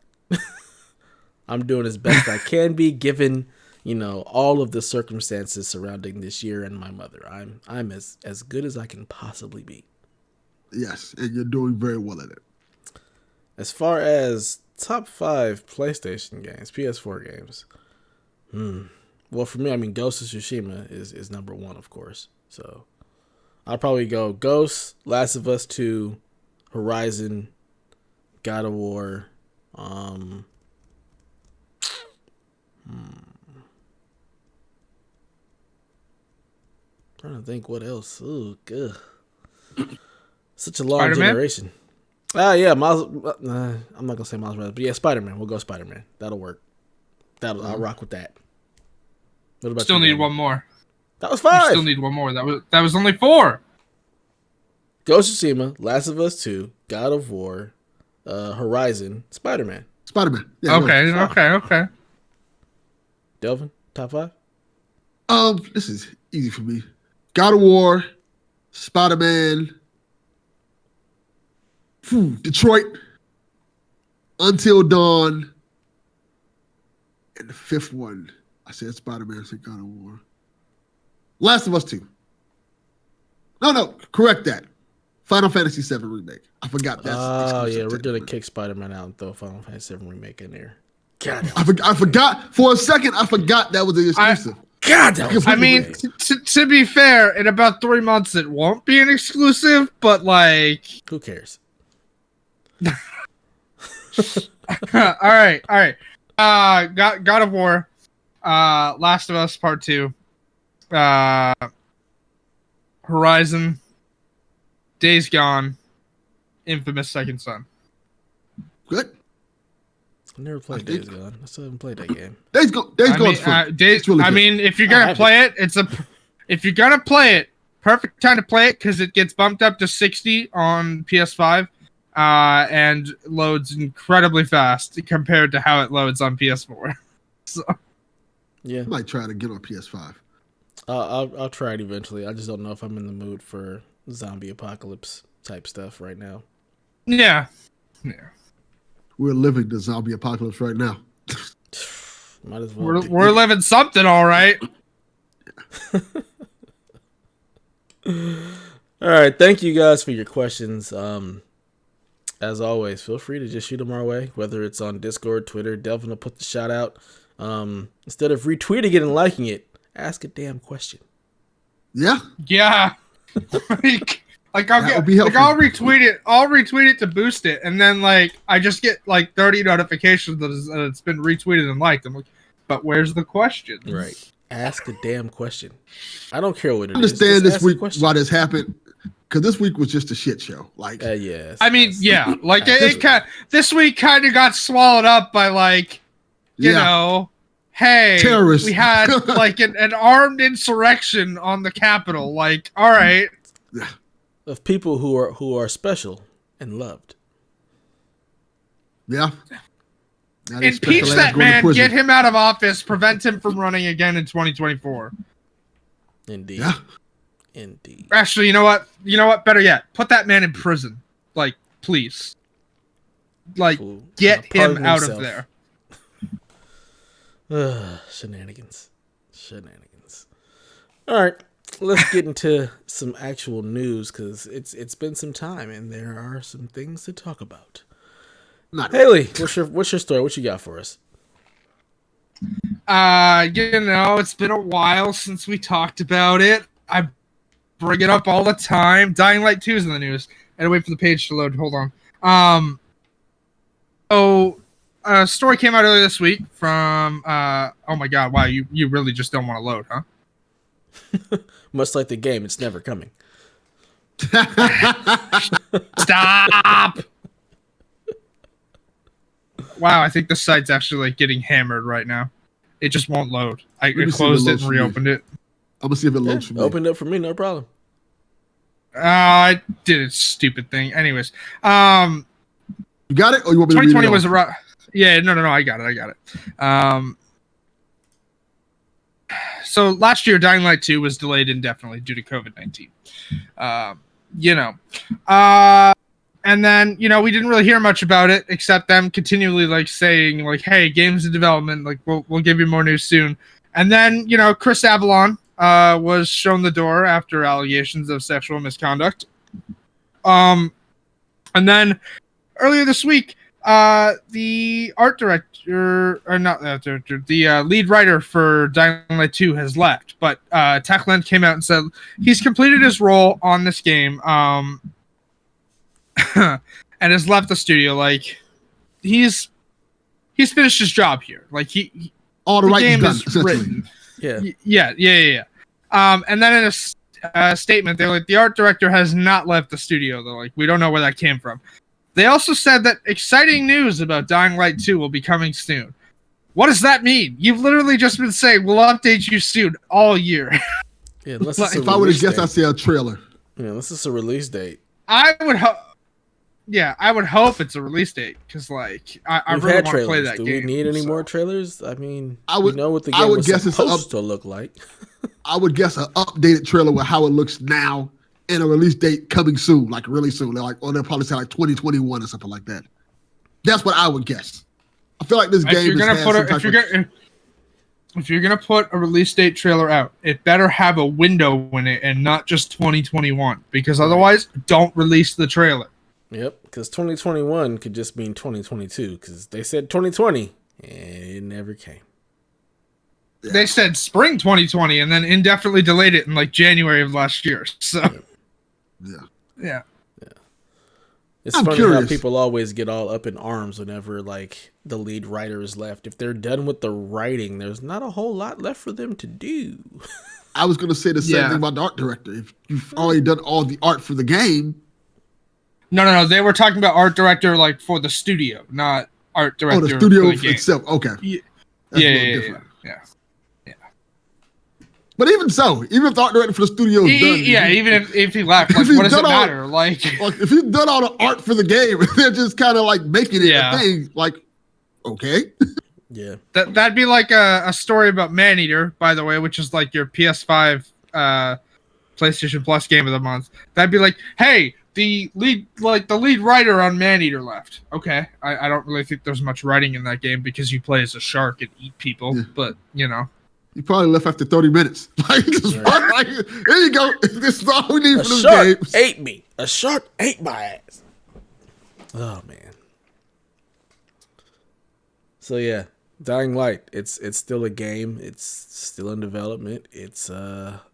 I'm doing as best I can be given... all of the circumstances surrounding this year and my mother. I'm as good as I can possibly be. Yes, and you're doing very well at it. As far as top 5 PlayStation games, PS4 games. Well, for me, I mean, Ghost of Tsushima is number 1, of course. So I'll probably go Ghost, Last of Us 2, Horizon, God of War, trying to think what else. Ooh, good. Such a long Spider-Man? generation. Yeah, Miles. I'm not gonna say Miles Morales, but yeah, Spider-Man. We'll go Spider-Man. That'll work. I'll rock with that. What about Still you, need Dan? one more. That was 5. Still need one more. That was only 4. Ghost of Tsushima, Last of Us 2, God of War, Horizon, Spider-Man. Spider-Man. Yeah, Okay. Delvin, top 5. This is easy for me. God of War, Spider-Man, Detroit, Until Dawn, and the 5th one. I said Spider-Man, I said God of War. Last of Us 2. No, correct that. Final Fantasy VII Remake. I forgot that's yeah, we're gonna kick Spider-Man out and throw Final Fantasy VII Remake in there. God, I forgot for a second. I forgot that was the exclusive. God, that was I mean, great. to be fair, in about 3 months it won't be an exclusive, but like, Who cares? all right. God of War, Last of Us Part 2, Horizon, Days Gone, Infamous Second Son. Good. I never played Days Gone. I still haven't played that game. Days Gone's fun. It's really good. If you're gonna play it, if you're gonna play it, perfect time to play it because it gets bumped up to 60 on PS5, and loads incredibly fast compared to how it loads on PS4. So Yeah, I might try to get on PS5. I'll try it eventually. I just don't know if I'm in the mood for zombie apocalypse type stuff right now. yeah. We're living the zombie apocalypse right now. Might as well. We're living something, all right. All right, thank you guys for your questions. As always, feel free to just shoot them our way, whether it's on Discord, Twitter. Delvin will put the shout out. Instead of retweeting it and liking it, ask a damn question. Yeah. Yeah. Like I'll retweet it. I'll retweet it to boost it, and then like I just get like 30 notifications that it's been retweeted and liked. I'm like, but where's the question? Right. Ask a damn question. I don't care what it is. Understand this week why this happened, because this week was just a shit show. Like, yes. I mean, yeah. Like this week kind of got swallowed up by like, you know, hey, terrorists. We had like an armed insurrection on the Capitol. Like, all right. Of people who are special and loved. Yeah. Impeach that man, get him out of office, prevent him from running again in 2024. Indeed. Yeah. Indeed. Actually, you know what? Better yet, put that man in prison. Like, please. Like, get him out of there. Shenanigans. All right. Let's get into some actual news because it's been some time and there are some things to talk about. Haley, what's your story? What you got for us? It's been a while since we talked about it. I bring it up all the time. Dying Light 2 is in the news. I had to wait for the page to load. Hold on. A story came out earlier this week from oh my god, wow, you really just don't want to load, huh? Much like the game, it's never coming. Stop! Wow, I think the site's actually like getting hammered right now. It just won't load. I closed it and reopened it. I'm gonna see if it loads for me. Opened up for me, no problem. I did a stupid thing. Anyways, you got it, or you want me to read it 2020 was a yeah, no, I got it. So last year, Dying Light 2 was delayed indefinitely due to COVID-19. And then, we didn't really hear much about it except them continually like saying like, hey, games in development, like we'll give you more news soon. And then, Chris Avalon was shown the door after allegations of sexual misconduct. And then earlier this week, the art director, or not the art director, the lead writer for Dying Light 2 has left, but Techland came out and said he's completed his role on this game, and has left the studio. Like, he's finished his job here. Like, all the writing's done, is written. Yeah. And then in a statement, they're like, the art director has not left the studio. They're like, we don't know where that came from. They also said that exciting news about Dying Light 2 will be coming soon. What does that mean? You've literally just been saying, we'll update you soon all year. Yeah, unless if I would have guessed, I'd say a trailer. Yeah, unless it's a release date. I would hope it's a release date, because like I really want to play that game. Do we need any more trailers? I mean, we know what the game was supposed to look like. I would guess an updated trailer with how it looks now and a release date coming soon, like really soon. They'll probably say like 2021 or something like that. That's what I would guess. I feel like this game if you're gonna put a release date trailer out, it better have a window in it and not just 2021, because otherwise, don't release the trailer. Yep, because 2021 could just mean 2022, because they said 2020 and it never came. They said spring 2020 and then indefinitely delayed it in like January of last year. So, yeah. It's funny how people always get all up in arms whenever like the lead writer is left. If they're done with the writing, there's not a whole lot left for them to do. I was going to say the same thing about the art director. If you've already done all the art for the game. No. They were talking about art director like for the studio, not art director. Oh, the studio for the itself. Okay. Yeah. But even so, even if the art director for the studio is done. Even if he left, like, what does it matter? Like if he's done all the art for the game, they're just kind of like making it a thing. Like, okay. Yeah. That'd be like a story about Maneater, by the way, which is like your PS5 PlayStation Plus game of the month. That'd be like, hey, the lead writer on Maneater left. Okay. I don't really think there's much writing in that game because you play as a shark and eat people, but you know. You probably left after 30 minutes. Like, like, here you go. This is all we need for this game. A shark ate me. A shark ate my ass. Oh man. So yeah, Dying Light. It's still a game. It's still in development. It's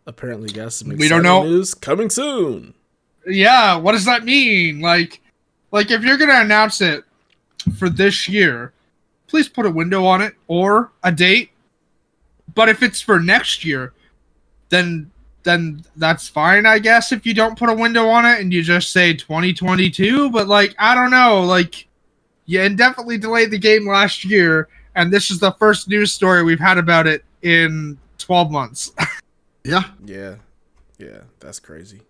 apparently got some exciting news coming soon. Yeah, what does that mean? Like if you're gonna announce it for this year, please put a window on it or a date. But if it's for next year, then that's fine, I guess, if you don't put a window on it and you just say 2022. But, like, I don't know. Like, you indefinitely delayed the game last year, and this is the first news story we've had about it in 12 months. Yeah. That's crazy.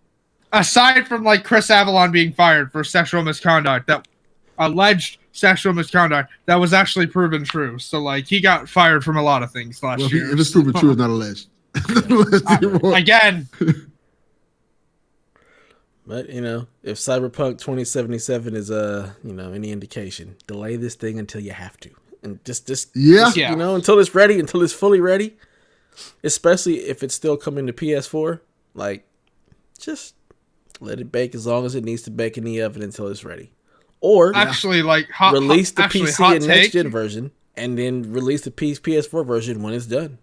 Aside from, like, Chris Avalon being fired for sexual misconduct, that alleged sexual misconduct that was actually proven true. So, like, he got fired from a lot of things last year. If it's proven true, it's not alleged. Again. But, you know, if Cyberpunk 2077 is, any indication, delay this thing until you have to. And just you know, until it's ready, until it's fully ready. Especially if it's still coming to PS4. Like, just let it bake as long as it needs to bake in the oven until it's ready. Or actually, like, release the PC and next gen version, and then release the PS4 version when it's done.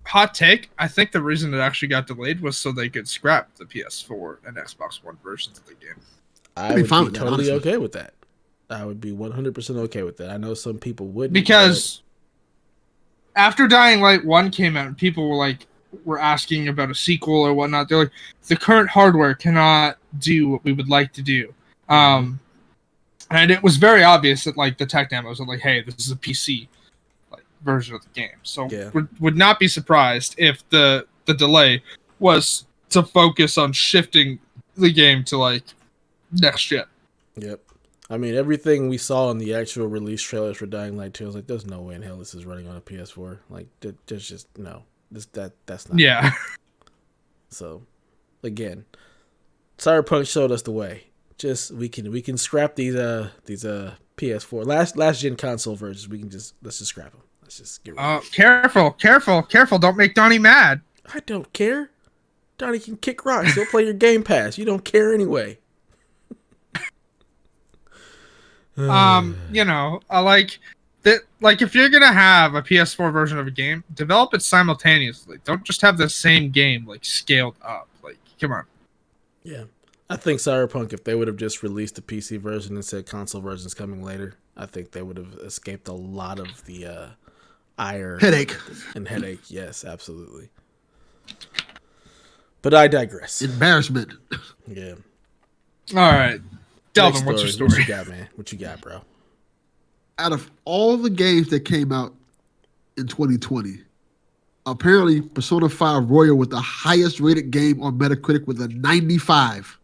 Hot take: I think the reason it actually got delayed was so they could scrap the PS4 and Xbox One versions of the game. I would be totally okay with that. I would be 100% okay with that. I know some people wouldn't, because after Dying Light 1 came out, and people were asking about a sequel or whatnot. They're like, the current hardware cannot do what we would like to do. And it was very obvious that, like, the tech demos are like, hey, this is a PC version of the game. So would not be surprised if the delay was to focus on shifting the game to, like, next gen. Yep. I mean, everything we saw in the actual release trailers for Dying Light 2, I was like, there's no way in hell this is running on a PS4. Like, there's just no. That's not. Yeah. So, again, Cyberpunk showed us the way. Just we can scrap these PS4 last gen console versions. Let's just scrap them. Let's just get rid of them. Careful! Don't make Donnie mad. I don't care. Donnie can kick rocks. He'll play your Game Pass. You don't care anyway. Like that. Like, if you're gonna have a PS4 version of a game, develop it simultaneously. Don't just have the same game like scaled up. Like, come on. Yeah. I think Cyberpunk, if they would have just released the PC version and said console version's coming later, I think they would have escaped a lot of the ire. Headache. And headache, yes, absolutely. But I digress. Embarrassment. Yeah. All right. Delvin, what's your story? What you got, man? What you got, bro? Out of all the games that came out in 2020, apparently Persona 5 Royal was the highest rated game on Metacritic with a 95.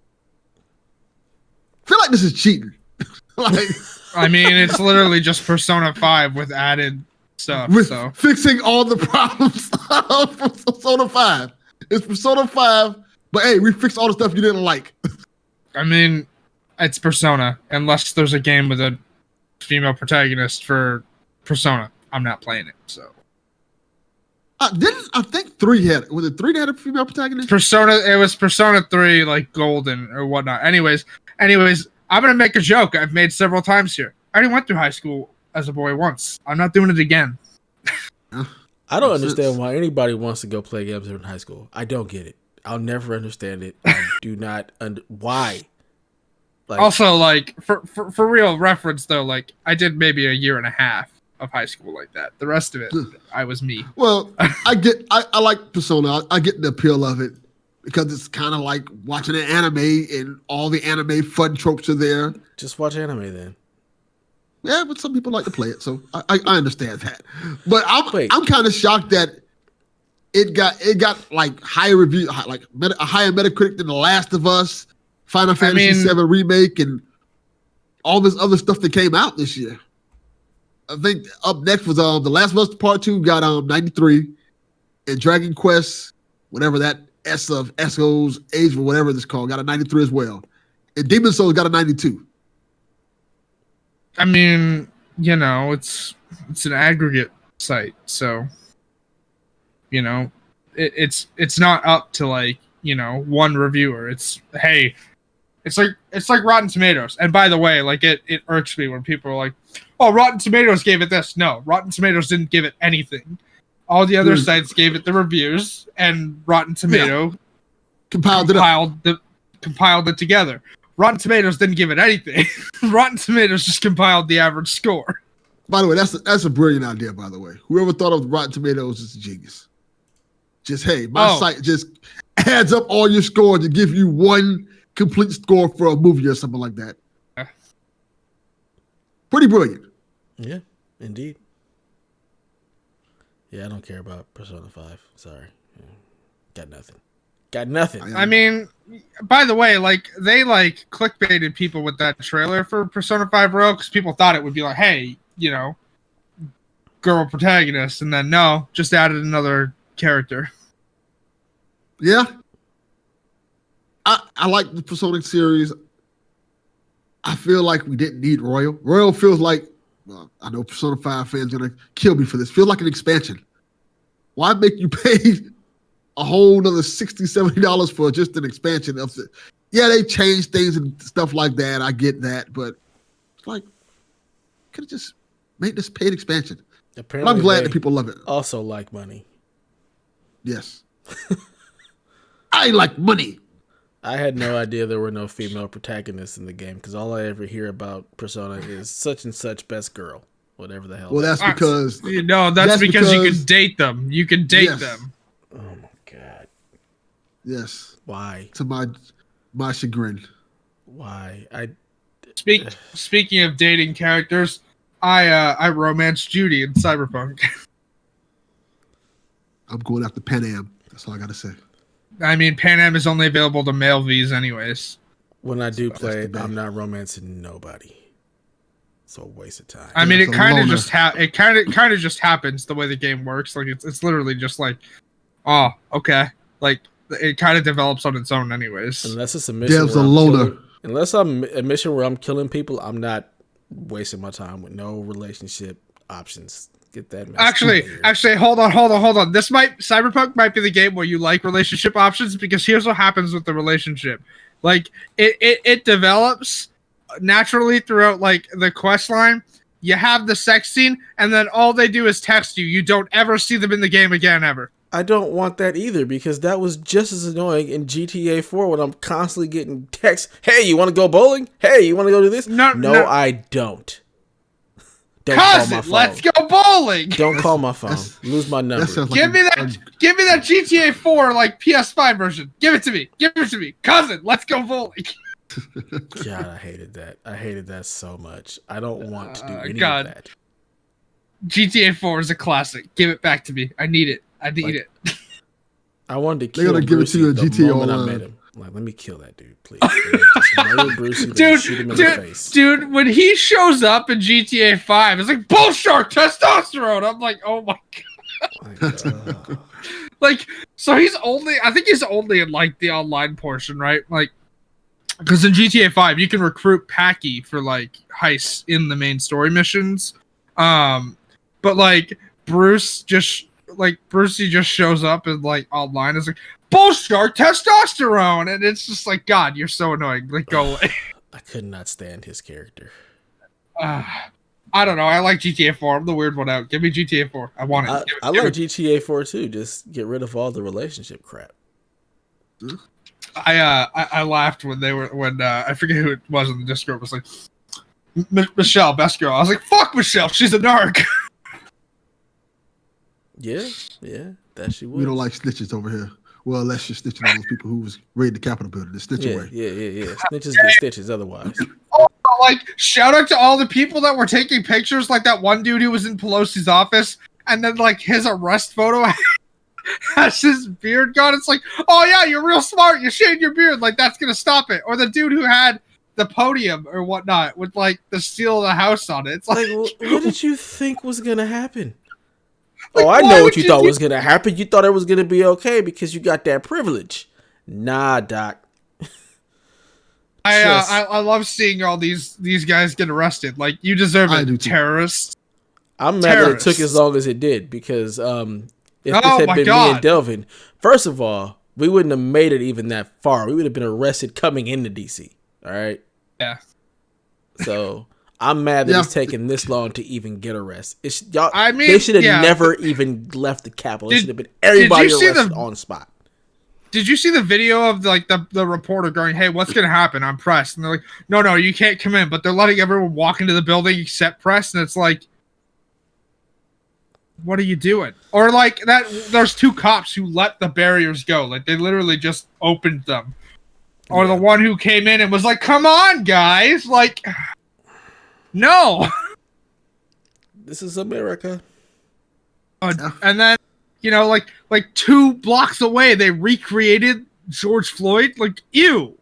I feel like this is cheating. I mean, it's literally just Persona 5 with added stuff. Fixing all the problems of Persona 5. It's Persona 5, but hey, we fixed all the stuff you didn't like. I mean, it's Persona. Unless there's a game with a female protagonist for Persona, I'm not playing it. So, I think 3 was it 3 that had a female protagonist? It was Persona 3, like Golden or whatnot. Anyways, I'm gonna make a joke I've made several times here. I already went through high school as a boy once. I'm not doing it again. I don't Makes understand sense. why anybody wants to go play games in high school. I don't get it. I'll never understand it. I do not why. Like, Also, like for real reference though, like I did maybe a year and a half of high school like that. The rest of it, I was me. Well, I like Persona. I get the appeal of it because it's kind of like watching an anime and all the anime fun tropes are there. just watch anime then. Yeah, but some people like to play it, so I understand that. But Wait. I'm kind of shocked that it got like higher review, like a higher Metacritic than The Last of Us, Final Fantasy VII Remake, and all this other stuff that came out this year. I think up next was The Last of Us Part 2 got 93, and Dragon Quest, whatever that S of Esco's Age or whatever it's called, got a 93 as well. And Demon Souls got a 92. I mean, you know, it's an aggregate site, so you know, it's not up to like, you know, one reviewer. It's hey, it's like Rotten Tomatoes. And by the way, like it irks me when people are like, "Oh, Rotten Tomatoes gave it this." No, Rotten Tomatoes didn't give it anything. All the other sites gave it the reviews, and Rotten Tomato compiled it together. Rotten Tomatoes didn't give it anything. Rotten Tomatoes just compiled the average score. By the way, that's a brilliant idea, by the way. Whoever thought of Rotten Tomatoes is a genius. Just, hey, my site just adds up all your scores to give you one complete score for a movie or something like that. Pretty brilliant. Yeah, indeed. Yeah, I don't care about Persona 5. Sorry. Got nothing. I mean, by the way, like they like clickbaited people with that trailer for Persona 5 Royal because people thought it would be like, hey, you know, girl protagonist, and then no, just added another character. Yeah. I like the Persona series. I feel like we didn't need Royal. Royal feels like, well, I know Persona 5 fans are going to kill me for this. Feels like an expansion. Why make you pay a whole nother $60, $70 for just an expansion of it? Yeah, they changed things and stuff like that. I get that, but it's like, could have just made this paid expansion. Apparently but I'm glad that people love it. Also like money. Yes. I like money. I had no idea there were no female protagonists in the game because all I ever hear about Persona is such and such best girl, whatever the hell. Well, that's because that's because you can date them. You can date them. Oh my god. Yes. Why? To my chagrin. Why? Speaking of dating characters, I romanced Judy in Cyberpunk. I'm going after Pan Am. That's all I gotta say. I mean, Pan Am is only available to male Vs anyways. When I do play it, I'm not romancing nobody. It's a waste of time. I mean, it kind of just happens the way the game works. Like it's literally just like, oh, okay. Like it kind of develops on its own anyways. Unless it's a mission. Dev's a loner. Unless I'm a mission where I'm killing people, I'm not wasting my time with no relationship options. Get that message. Actually, hold on. Cyberpunk might be the game where you like relationship options because here's what happens with the relationship. Like it develops naturally throughout like the quest line. You have the sex scene, and then all they do is text you. You don't ever see them in the game again, ever. I don't want that either because that was just as annoying in GTA 4 when I'm constantly getting texts. Hey, you want to go bowling? Hey, you want to go do this? No, I don't. Don't call my phone. Let's go bowling. Don't call my phone. Lose my number. Give me that GTA 4 like PS5 version. Give it to me. Cousin, let's go bowling. God, I hated that. I hated that so much. I don't want to do any of that. GTA 4 is a classic. Give it back to me. I need it. I wanted to kill They're gonna give it to you in GTA moment I met him. Like, let me kill that dude, please. Just murder Brucey, shoot him in the face. Dude, when he shows up in GTA 5, it's like, bull shark testosterone. I'm like, oh my god. Like, so I think he's only in like the online portion, right? Like, because in GTA 5, you can recruit Packy for like heists in the main story missions. But like Brucey just shows up and like online is like, bull shark testosterone, and it's just like, God, you're so annoying. Like, go away. I could not stand his character. I don't know. I like GTA 4. I'm the weird one out. Give me GTA 4. I want it. I like GTA 4 too. Just get rid of all the relationship crap. I laughed when I forget who it was in the Discord was like Michelle, best girl. I was like, fuck Michelle, she's a narc. Yeah, that she was. We don't like snitches over here. Well, unless you're snitching on those people who was raiding the Capitol building. The snitch away. Yeah. Snitches get stitches otherwise. Oh, like, shout out to all the people that were taking pictures, like that one dude who was in Pelosi's office, and then like his arrest photo has his beard gone. It's like, oh yeah, you're real smart. You shaved your beard. Like that's gonna stop it. Or the dude who had the podium or whatnot with like the seal of the house on it. It's like what did you think was gonna happen? Like, I know what you thought was gonna happen. You thought it was gonna be okay because you got that privilege. Nah, Doc. I love seeing all these guys get arrested. Like you deserve it, terrorists. I'm mad that it took as long as it did because if this had been me and Delvin, first of all, we wouldn't have made it even that far. We would have been arrested coming into DC. All right. Yeah. So I'm mad that it's taking this long to even get arrested. I mean, they should have never even left the Capitol. It should have been everybody arrested on spot. Did you see the video of like the reporter going, "Hey, what's gonna happen? I'm pressed," and they're like, "No, you can't come in," but they're letting everyone walk into the building except press, and it's like, what are you doing? Or like that, there's two cops who let the barriers go, like they literally just opened them, or the one who came in and was like, "Come on, guys!" Like, no, this is America. And then, like 2 blocks away, they recreated George Floyd. Like, ew.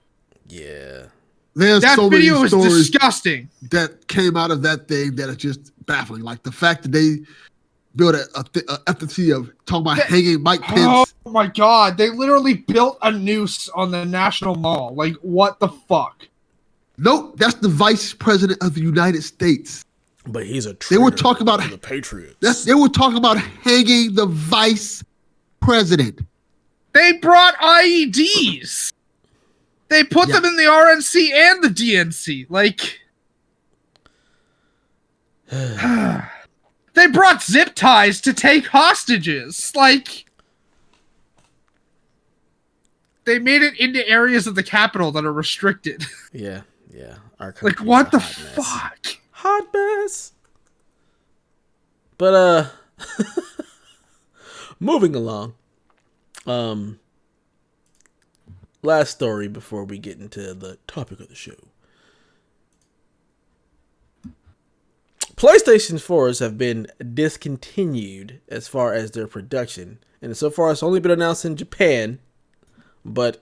Yeah. That video is disgusting. That came out of that thing that is just baffling. Like the fact that they built a entity of talking about hanging Mike Pence. Oh my God. They literally built a noose on the National Mall. Like, what the fuck? Nope. That's the Vice President of the United States. But he's a traitor. They were talking about the Patriots. They were talking about hanging the vice president. They brought IEDs. They put them in the RNC and the DNC. Like, they brought zip ties to take hostages. Like, they made it into areas of the Capitol that are restricted. Yeah. Like, what the fuck? Hot mess. But moving along. Last story before we get into the topic of the show. PlayStation 4s have been discontinued as far as their production. And so far it's only been announced in Japan, but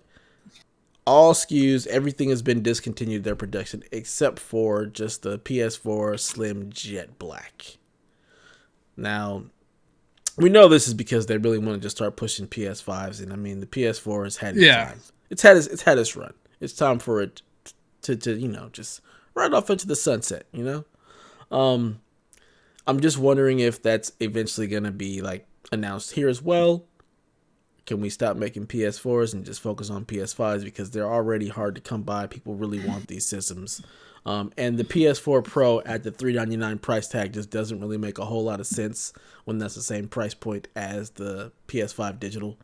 all SKUs, everything has been discontinued their production except for just the PS4 Slim Jet Black. Now, we know this is because they really want to just start pushing PS5s, and I mean the PS4 has had its time. It's had its run. It's time for it to just ride off into the sunset, I'm just wondering if that's eventually gonna be like announced here as well. Can we stop making PS4s and just focus on PS5s because they're already hard to come by? People really want these systems. And the PS4 Pro at the $399 price tag just doesn't really make a whole lot of sense when that's the same price point as the PS5 digital.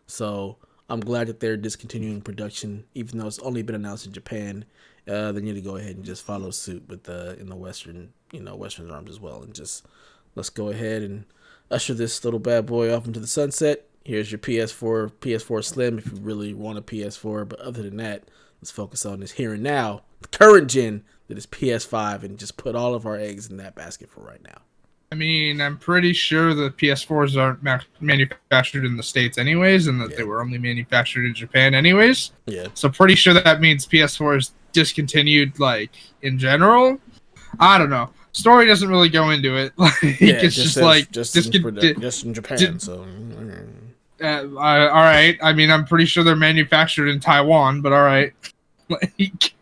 So I'm glad that they're discontinuing production, even though it's only been announced in Japan. They need to go ahead and just follow suit with in the Western arms as well, and just let's go ahead and usher this little bad boy off into the sunset. Here's your PS4 Slim if you really want a PS4. But other than that, let's focus on this here and now, the current gen that is PS5, and just put all of our eggs in that basket for right now. I mean, I'm pretty sure the PS4s aren't manufactured in the States anyways, and that they were only manufactured in Japan anyways. Yeah. So pretty sure that means PS4 is discontinued, like, in general. I don't know. Story doesn't really go into it. Like, it's just like... just in Japan, so... all right. I mean, I'm pretty sure they're manufactured in Taiwan, but all right. Like,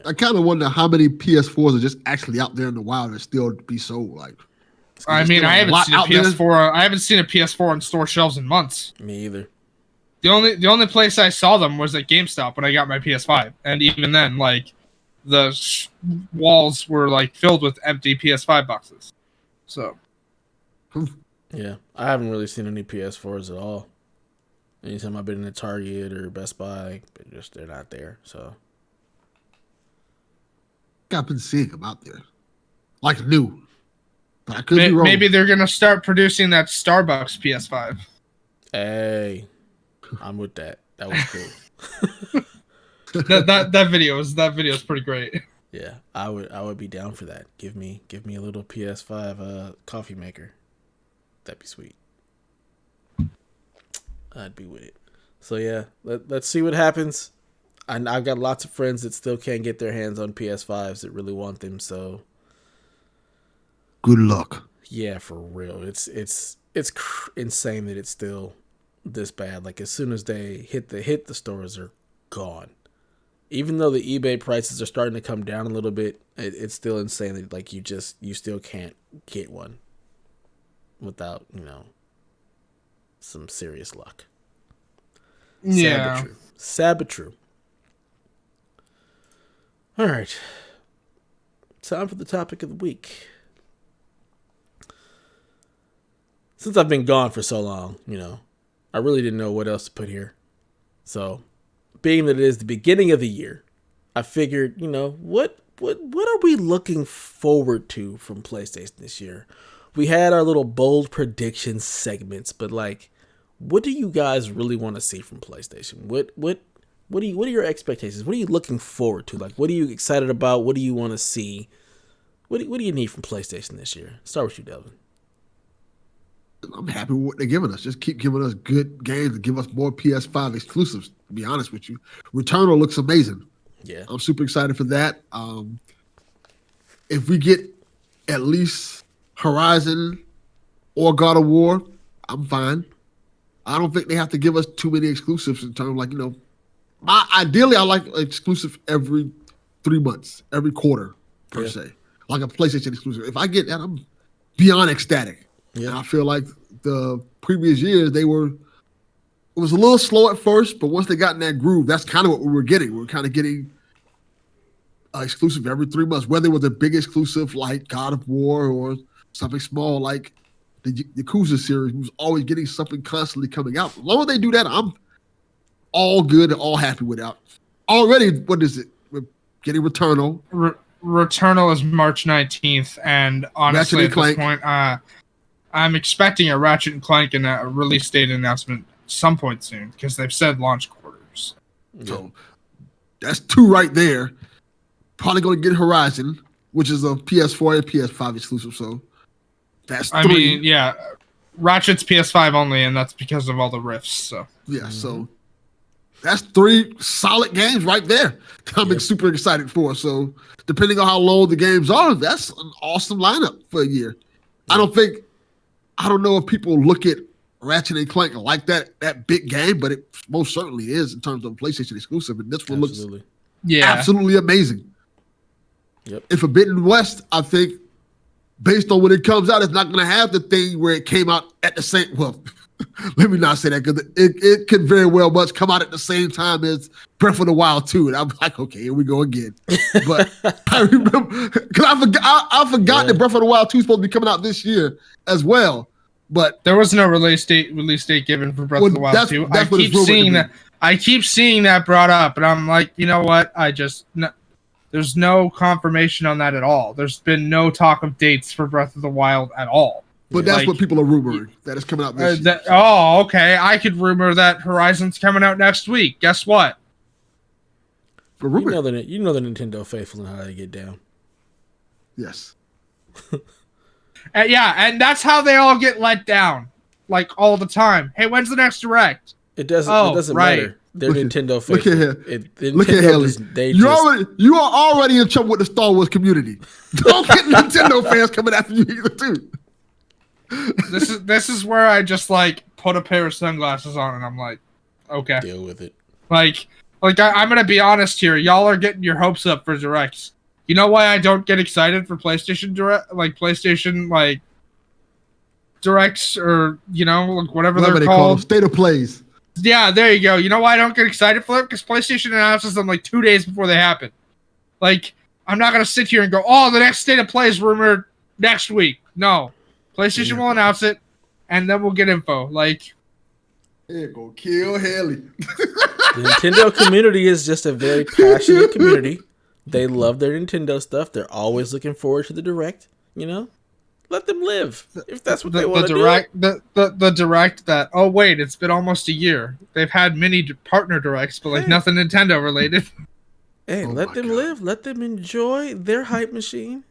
I kind of wonder how many PS4s are just actually out there in the wild and still be sold. Like, I mean, I haven't seen a PS4. I haven't seen a PS4 on store shelves in months. Me either. The only place I saw them was at GameStop when I got my PS5, and even then, like, walls were like filled with empty PS5 boxes. So Yeah, I haven't really seen any PS4s at all. Anytime I've been in a Target or Best Buy, they're not there. So I've been seeing them out there, like new. But I could be wrong. maybe they're gonna start producing that Starbucks PS5. hey, I'm with that. That was cool. that video is pretty great. Yeah, I would be down for that. Give me a little PS5 coffee maker. That'd be sweet. I'd be with it. So yeah, let's see what happens. I've got lots of friends that still can't get their hands on PS5s that really want them. So good luck. Yeah, for real. It's insane that it's still this bad. Like as soon as they hit the stores are gone. Even though the eBay prices are starting to come down a little bit, it's still insane that like you still can't get one without, some serious luck. Yeah. Sad but true. All right. Time for the topic of the week. Since I've been gone for so long, I really didn't know what else to put here. So, being that it is the beginning of the year, I figured, what are we looking forward to from PlayStation this year? We had our little bold predictions segments, but like, what do you guys really want to see from PlayStation? What are your expectations? What are you looking forward to? Like, what are you excited about? What do you want to see? What do you need from PlayStation this year? Start with you, Delvin. I'm happy with what they're giving us. Just keep giving us good games and give us more PS5 exclusives, to be honest with you. Returnal looks amazing. Yeah. I'm super excited for that. If we get at least Horizon or God of War, I'm fine. I don't think they have to give us too many exclusives in terms of ideally I like exclusive every 3 months, every quarter per se. Like a PlayStation exclusive. If I get that, I'm beyond ecstatic. Yeah. And I feel like the previous years it was a little slow at first, but once they got in that groove, that's kind of what we were getting. We were kind of getting exclusive every 3 months, whether it was a big exclusive like God of War or something small like the Yakuza series, who's always getting something constantly coming out. As long as they do that, I'm all good and all happy with that. Already, what is it? We're getting Returnal. Returnal is March 19th, and honestly, at this point, I'm expecting a Ratchet and Clank and a release date announcement some point soon because they've said launch quarters. So that's 2 right there. Probably going to get Horizon, which is a PS4 and PS5 exclusive. So that's 3. I mean, yeah, Ratchet's PS5 only, and that's because of all the rifts. So yeah, so that's 3 solid games right there. I'm super excited for. So depending on how low the games are, that's an awesome lineup for a year. I don't know if people look at Ratchet and Clank like that big game, but it most certainly is in terms of PlayStation exclusive. And this one looks absolutely amazing. Yep. In Forbidden West, I think, based on when it comes out, it's not going to have the thing where it came out at the same. Well, let me not say that because it could very well much come out at the same time as Breath of the Wild 2. And I'm like, okay, here we go again. But I remember because I forgot that Breath of the Wild 2 is supposed to be coming out this year as well. But there was no release date given for Breath of the Wild 2. I keep seeing that brought up, and I'm like, you know what? There's no confirmation on that at all. There's been no talk of dates for Breath of the Wild at all. But that's what people are rumoring, that it's coming out this year. Okay. I could rumor that Horizon's coming out next week. Guess what? You know the Nintendo faithful and how they get down. Yes. And that's how they all get let down, like all the time. Hey, when's the next Direct? It doesn't matter. They're Nintendo faithful. Look at Haley. You are already in trouble with the Star Wars community. Don't get Nintendo fans coming after you either too. This is where I just put a pair of sunglasses on and I'm like, okay, deal with it. I'm gonna be honest here. Y'all are getting your hopes up for Directs. You know why I don't get excited for PlayStation Direct, PlayStation Directs or whatever they're called, State of Plays. Yeah, there you go. You know why I don't get excited for it? Because PlayStation announces them 2 days before they happen. Like, I'm not gonna sit here and go, "Oh, the next state of play is rumored next week." No, PlayStation will announce it, and then we'll get info. Like, it go kill Haley. The Nintendo community is just a very passionate community. They love their Nintendo stuff. They're always looking forward to the Direct. You know, let them live if that's what they want to do. The Direct that. Oh wait, it's been almost a year. They've had many partner Directs, but like nothing Nintendo related. Hey, let them live. Let them enjoy their hype machine.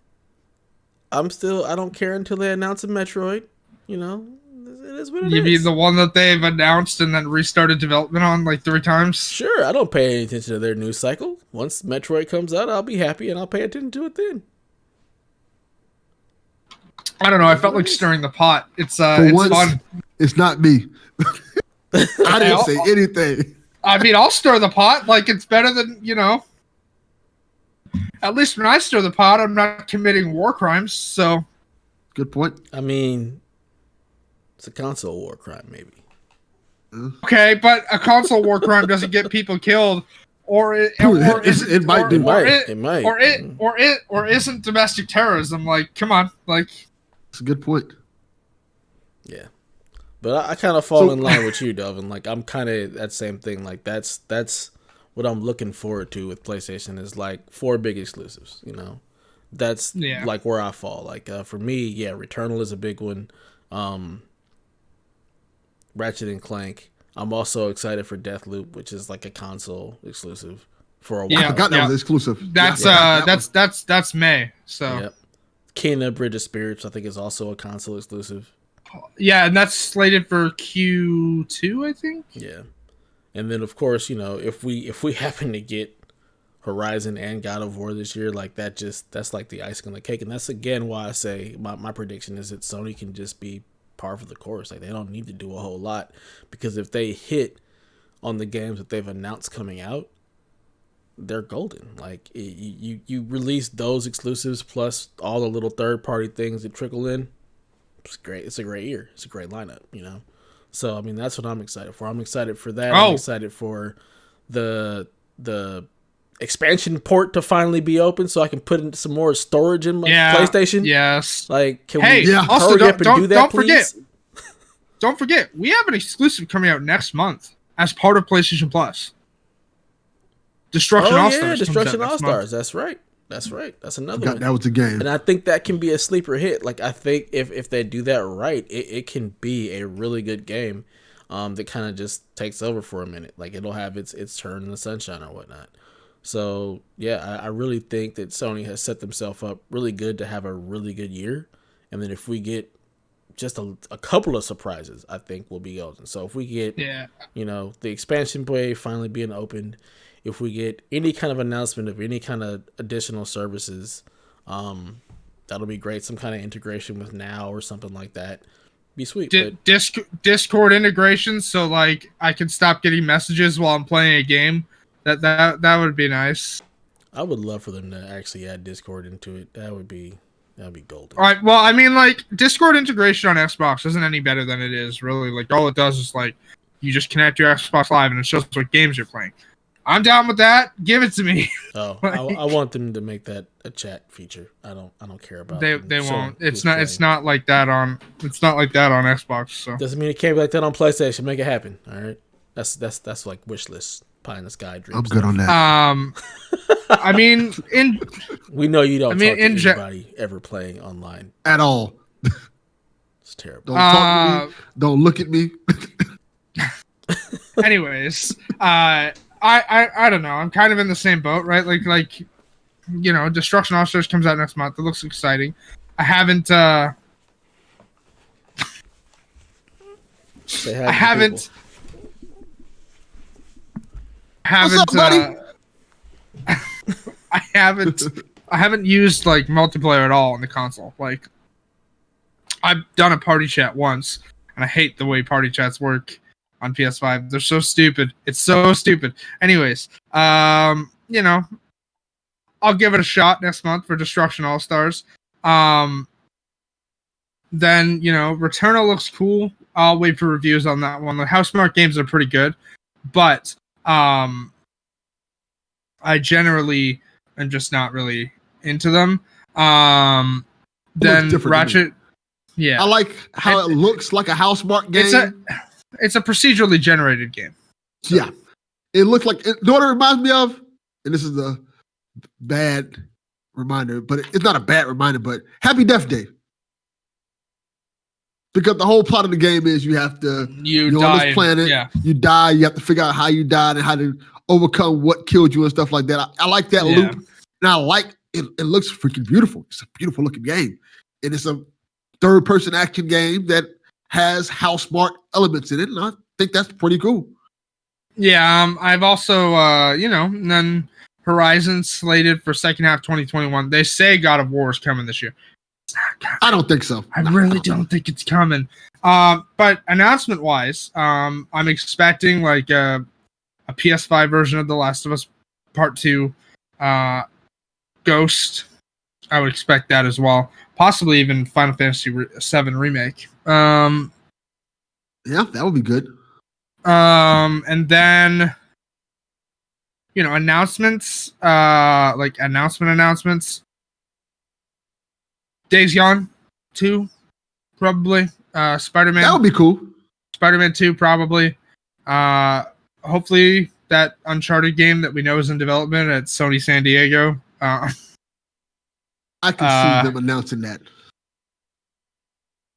I don't care until they announce a Metroid. You know, it is what it is. You mean the one that they've announced and then restarted development on like 3 times? Sure, I don't pay any attention to their news cycle. Once Metroid comes out, I'll be happy and I'll pay attention to it then. I don't know. I felt like stirring the pot. It's once, fun. It's not me. I didn't say anything. I mean, I'll stir the pot. Like, it's better than, you know. At least when I stir the pot, I'm not committing war crimes. So, good point. I mean, it's a console war crime, maybe. Okay, but a console war crime doesn't get people killed, or isn't domestic terrorism. Like, come on, like. That's a good point. Yeah, but I kind of fall in line with you, Delvin. Like, I'm kind of that same thing. Like, that's what I'm looking forward to with PlayStation is like 4 big exclusives. You know, that's like where I fall. Like, for me, Returnal is a big one. Ratchet and Clank. I'm also excited for Deathloop, which is like a console exclusive for a while. I forgot that was exclusive. That's May. So. Yep. Kena Bridge of Spirits, I think, is also a console exclusive. Yeah, and that's slated for Q2, I think. Yeah, and then of course, you know, if we happen to get Horizon and God of War this year, like that's like the icing on the cake, and that's again why I say my prediction is that Sony can just be par for the course. Like, they don't need to do a whole lot, because if they hit on the games that they've announced coming out, they're golden. Like, you release those exclusives plus all the little third party things that trickle in. It's great. It's a great year. It's a great lineup, you know. So I mean, that's what I'm excited for. I'm excited for that. I'm excited for the expansion port to finally be open, so I can put in some more storage in my PlayStation. Yes. Like, can we also hurry up and do that, please? Don't forget, we have an exclusive coming out next month as part of PlayStation Plus. Destruction All-Stars. Destruction All-Stars. That's right. That's another one. That was a game. And I think that can be a sleeper hit. Like, I think if they do that right, it can be a really good game that kind of just takes over for a minute. Like, it'll have its turn in the sunshine or whatnot. So, yeah, I really think that Sony has set themselves up really good to have a really good year. And then if we get just a couple of surprises, I think we'll be golden. So if we get, you know, the expansion wave finally being opened, if we get any kind of announcement of any kind of additional services, that'll be great. Some kind of integration with Now or something like that. Be sweet. Discord integration, so like I can stop getting messages while I'm playing a game. That would be nice. I would love for them to actually add Discord into it. That'd be golden. All right. Well, I mean, like, Discord integration on Xbox isn't any better than it is, really. Like, all it does is, like, you just connect your Xbox Live and it shows what games you're playing. I'm down with that. Give it to me. Oh, I want them to make that a chat feature. I don't care about. They won't. It's not like that on Xbox. So doesn't mean it can't be like that on PlayStation. Make it happen. All right. That's like wish list. Pie in the sky dream. I'm good on that. I mean, we know you don't talk to anybody ever playing online at all. It's terrible. Don't talk to me. Don't look at me. Anyways, I don't know. I'm kind of in the same boat, right? Like you know, Destruction All-Stars comes out next month. It looks exciting. I haven't. I haven't used like multiplayer at all on the console. Like, I've done a party chat once, and I hate the way party chats work on PS5. They're so stupid. It's so stupid. Anyways, you know, I'll give it a shot next month for Destruction All-Stars. Then, you know, Returnal looks cool. I'll wait for reviews on that one. The Housemarque games are pretty good, but I generally I'm just not really into them. Then Ratchet, yeah, I like how it looks like a Housemarque game. It's a procedurally generated game. So. Yeah, it looks like. You know what it reminds me of? And this is a bad reminder, but it's not a bad reminder. But Happy Death Day, because the whole plot of the game is you have to you're on this planet, you die, you have to figure out how you died and how to overcome what killed you and stuff like that. I like that loop, and I like it. It looks freaking beautiful. It's a beautiful looking game, and it's a third-person action game that has Housemarque elements in it, and I think that's pretty cool. Yeah, I've also, then Horizon slated for second half 2021. They say God of War is coming this year. It's not coming. I don't think so. I really don't think it's coming. But announcement-wise, I'm expecting like a PS5 version of The Last of Us Part 2, Ghost. I would expect that as well. Possibly even Final Fantasy VII Remake. Yeah, that would be good. And then, announcements, announcements. Days Gone 2, probably. Spider-Man. That would be cool. Spider-Man 2, probably. Hopefully that Uncharted game that we know is in development at Sony San Diego. I can see them announcing that.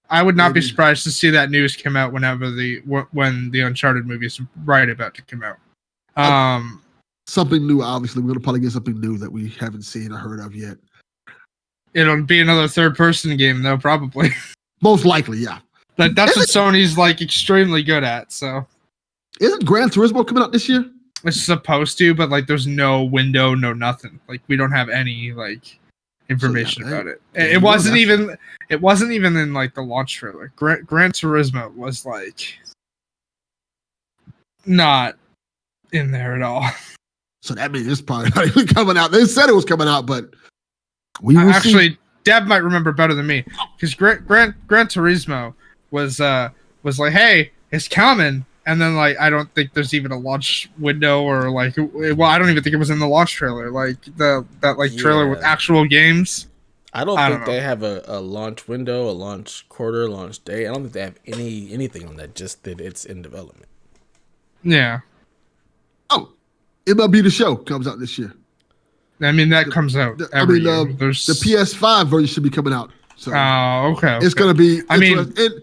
I would not be surprised to see that news come out when the Uncharted movie is right about to come out. Something new, obviously. We're going to probably get something new that we haven't seen or heard of yet. It'll be another third-person game, though, probably. Most likely, yeah. That's what Sony's extremely good at. So, isn't Gran Turismo coming out this year? It's supposed to, but there's no window, no nothing. We don't have any information about it. It wasn't even in the launch trailer. Gran Turismo was not in there at all. So that means it's probably not even coming out. They said it was coming out, but we will see. Deb might remember better than me because Gran Turismo was hey, it's coming, and then I don't think there's even a launch window or I don't even think it was in the launch trailer trailer with actual games. I don't think they have a launch window, a launch quarter, launch day. I don't think they have anything on that. Just that it's in development. Yeah. Oh, MLB The Show comes out this year. I mean, that comes out every year. The PS5 version should be coming out. So okay. It's going to be. And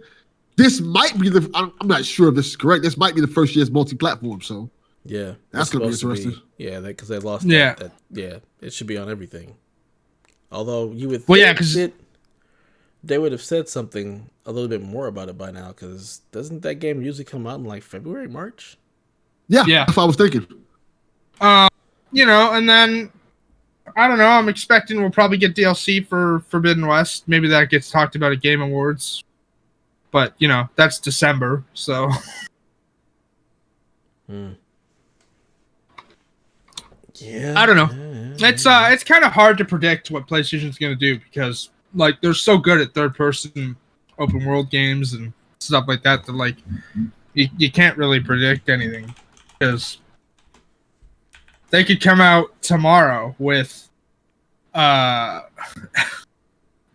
this might be I'm not sure if this is correct. This might be the first year's multi-platform. So yeah, that's going to be interesting. Because they lost. That, it should be on everything. Although you would. Because they would have said something a little bit more about it by now. Because doesn't that game usually come out in February, March? Yeah, that's what I was thinking. And then. I don't know. I'm expecting we'll probably get DLC for Forbidden West. Maybe that gets talked about at Game Awards. But, that's December, so. Yeah. I don't know. It's kind of hard to predict what PlayStation's going to do because, they're so good at third-person open world games and stuff like that you can't really predict anything because they could come out tomorrow with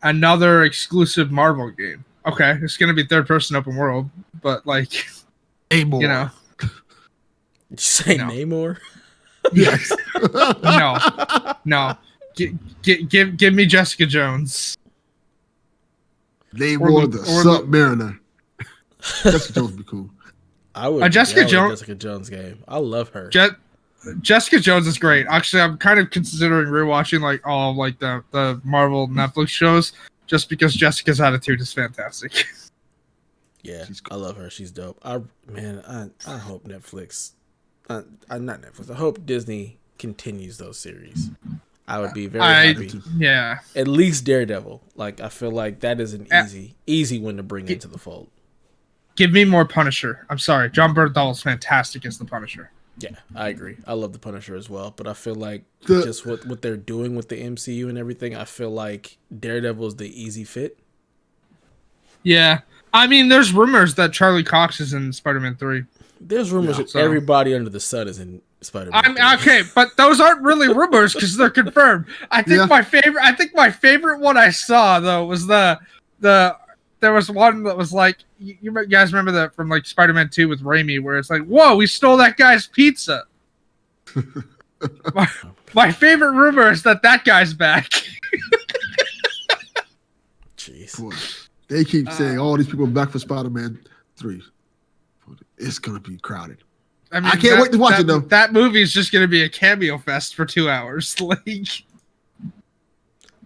another exclusive Marvel game. Okay, it's going to be third-person open world, but Namor. Did you say Namor? Yes. No. Give me Jessica Jones. Namor the Submariner. Jessica Jones would be cool. I would. Jessica Jones game. I love her. Jessica Jones is great. Actually, I'm kind of considering rewatching all the Marvel Netflix shows just because Jessica's attitude is fantastic. Yeah, I love her. She's dope. I hope Netflix, not Netflix. I hope Disney continues those series. I would be very happy. Yeah. At least Daredevil. I feel like that is an easy one to bring into the fold. Give me more Punisher. I'm sorry. Jon Bernthal is fantastic as the Punisher. Yeah, I agree. I love the Punisher as well, but I feel like just what they're doing with the MCU and everything, I feel like Daredevil is the easy fit. Yeah. I mean, there's rumors that Charlie Cox is in Spider-Man 3. There's rumors that everybody under the sun is in Spider-Man. Okay, but those aren't really rumors because they're confirmed. I think my favorite one I saw though was there was one that was like you guys remember that from like Spider-Man 2 with Raimi where it's like, whoa, we stole that guy's pizza. my favorite rumor is that guy's back. Jeez. Boy, they keep saying all these people are back for Spider-Man 3. It's gonna be crowded. I mean, I can't wait to watch it though. That movie is just gonna be a cameo fest for 2 hours. Like,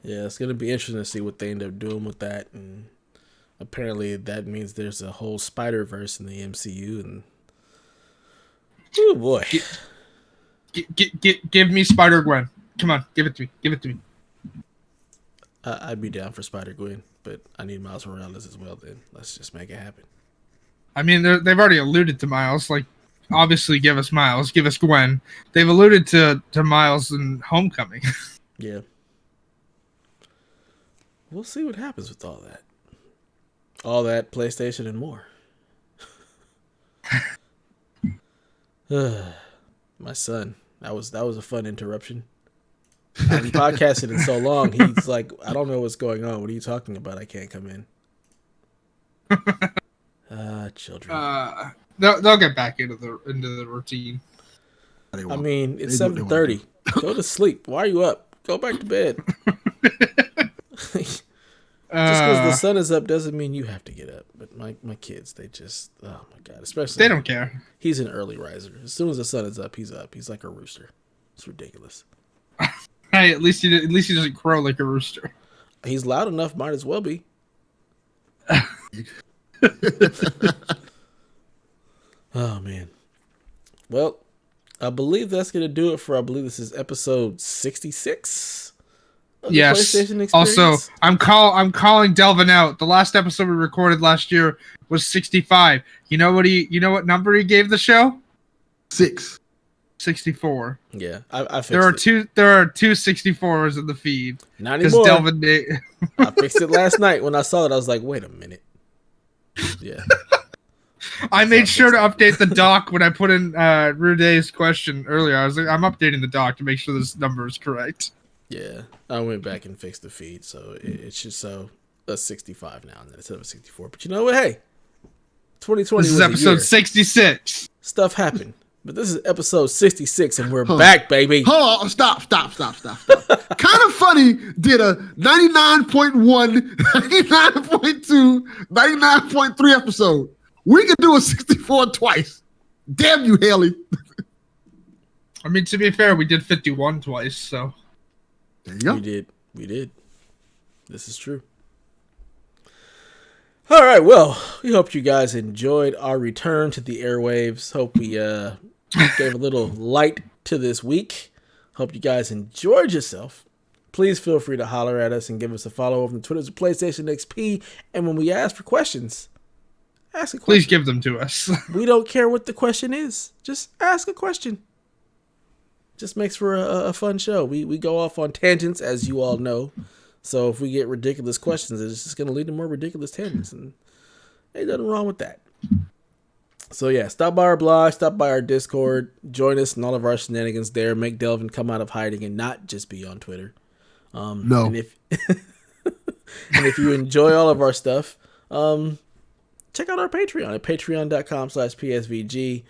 yeah, it's gonna be interesting to see what they end up doing with that. And apparently, that means there's a whole Spider-Verse in the MCU. And oh boy, give me Spider-Gwen. Come on, give it to me. Give it to me. I'd be down for Spider-Gwen, but I need Miles Morales as well. Then let's just make it happen. I mean, they've already alluded to Miles. Like, obviously, give us Miles, give us Gwen. They've alluded to Miles in Homecoming. Yeah. We'll see what happens with all that. All that, PlayStation, and more. My son. That was a fun interruption. I haven't podcasted in so long. He's like, I don't know what's going on. What are you talking about? I can't come in. Children. They'll get back into the routine. I mean, it's 7:30. Go to sleep. Why are you up? Go back to bed. Just because the sun is up doesn't mean you have to get up. But my kids, they just, oh my God, especially they don't care. He's an early riser. As soon as the sun is up, he's up. He's like a rooster. It's ridiculous. Hey, at least he doesn't crow like a rooster. He's loud enough. Might as well be. Oh man. Well, I believe that's gonna do it for. I believe this is episode 66. Yes. PlayStation Experience. Also, I'm calling Delvin out. The last episode we recorded last year was 65. You know what number he gave the show? 64. Yeah, I fixed there are two 64s in the feed. Not anymore. Delvin I fixed it last night when I saw it. I was like, wait a minute. Yeah. I made sure to update the doc when I put in Rude's question earlier. I was like, I'm updating the doc to make sure this number is correct. Yeah, I went back and fixed the feed, so it should show a 65 now instead of a 64. But you know what? Hey, 2020 this is episode 66. Stuff happened. But this is episode 66, and we're back, baby. Hold on, stop. Kind of Funny did a 99.1, 99.2, 99.3 episode. We could do a 64 twice. Damn you, Haley. I mean, to be fair, we did 51 twice, so. There you go. We did. This is true. All right, well, we hope you guys enjoyed our return to the airwaves. Hope we gave a little light to this week. Hope you guys enjoyed yourself. Please feel free to holler at us and give us a follow over on Twitter at PlayStation XP. And when we ask for questions, ask a question. Please give them to us. We don't care what the question is. Just ask a question. Just makes for a fun show. We go off on tangents, as you all know. So if we get ridiculous questions, it's just going to lead to more ridiculous tangents. And ain't nothing wrong with that. So yeah, stop by our blog, stop by our Discord, join us in all of our shenanigans there. Make Delvin come out of hiding and not just be on Twitter. No. And if you enjoy all of our stuff, check out our Patreon at patreon.com/PSVG.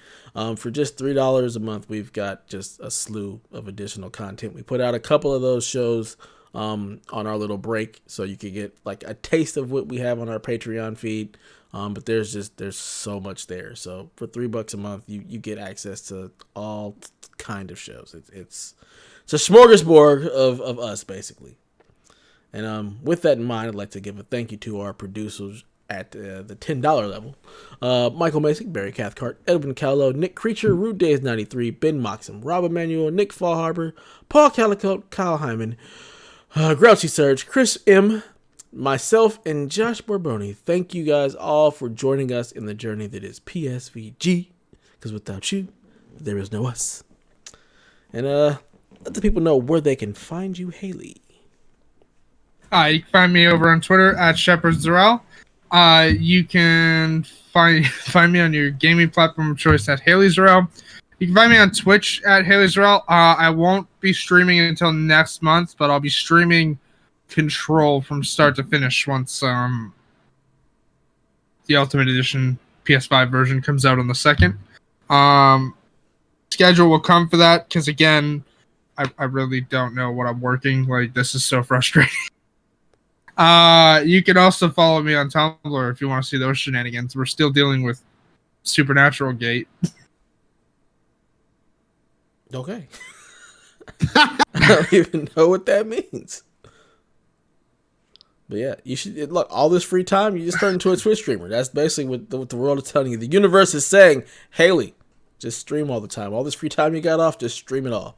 For just $3 a month, we've got just a slew of additional content. We put out a couple of those shows on our little break, so you can get like a taste of what we have on our Patreon feed. But there's so much there. So for $3 a month, you get access to all kind of shows. It's a smorgasbord of us basically. And with that in mind, I'd like to give a thank you to our producers at the $10 level. Michael Masick, Barry Cathcart, Edwin Callow, Nick Creature, Rude Days 93, Ben Moxham, Rob Emanuel, Nick Fallharbor, Paul Calicote, Kyle Hyman, Grouchy Surge, Chris M., myself, and Josh Borboni. Thank you guys all for joining us in the journey that is PSVG, because without you, there is no us. And let the people know where they can find you, Haley. You can find me over on Twitter at ShepardZarel. You can find me on your gaming platform of choice at Haley's Realm. You can find me on Twitch at Haley's Realm. I won't be streaming until next month, but I'll be streaming Control from start to finish once the Ultimate Edition PS5 version comes out on the 2nd. Schedule will come for that because, again, I really don't know what I'm working. Like, this is so frustrating. You can also follow me on Tumblr if you want to see those shenanigans. We're still dealing with Supernatural Gate. Okay. I don't even know what that means. But yeah, you should look. All this free time, you just turn into a Twitch streamer. That's basically what the world is telling you. The universe is saying, Haley, just stream all the time. All this free time you got off, just stream it all.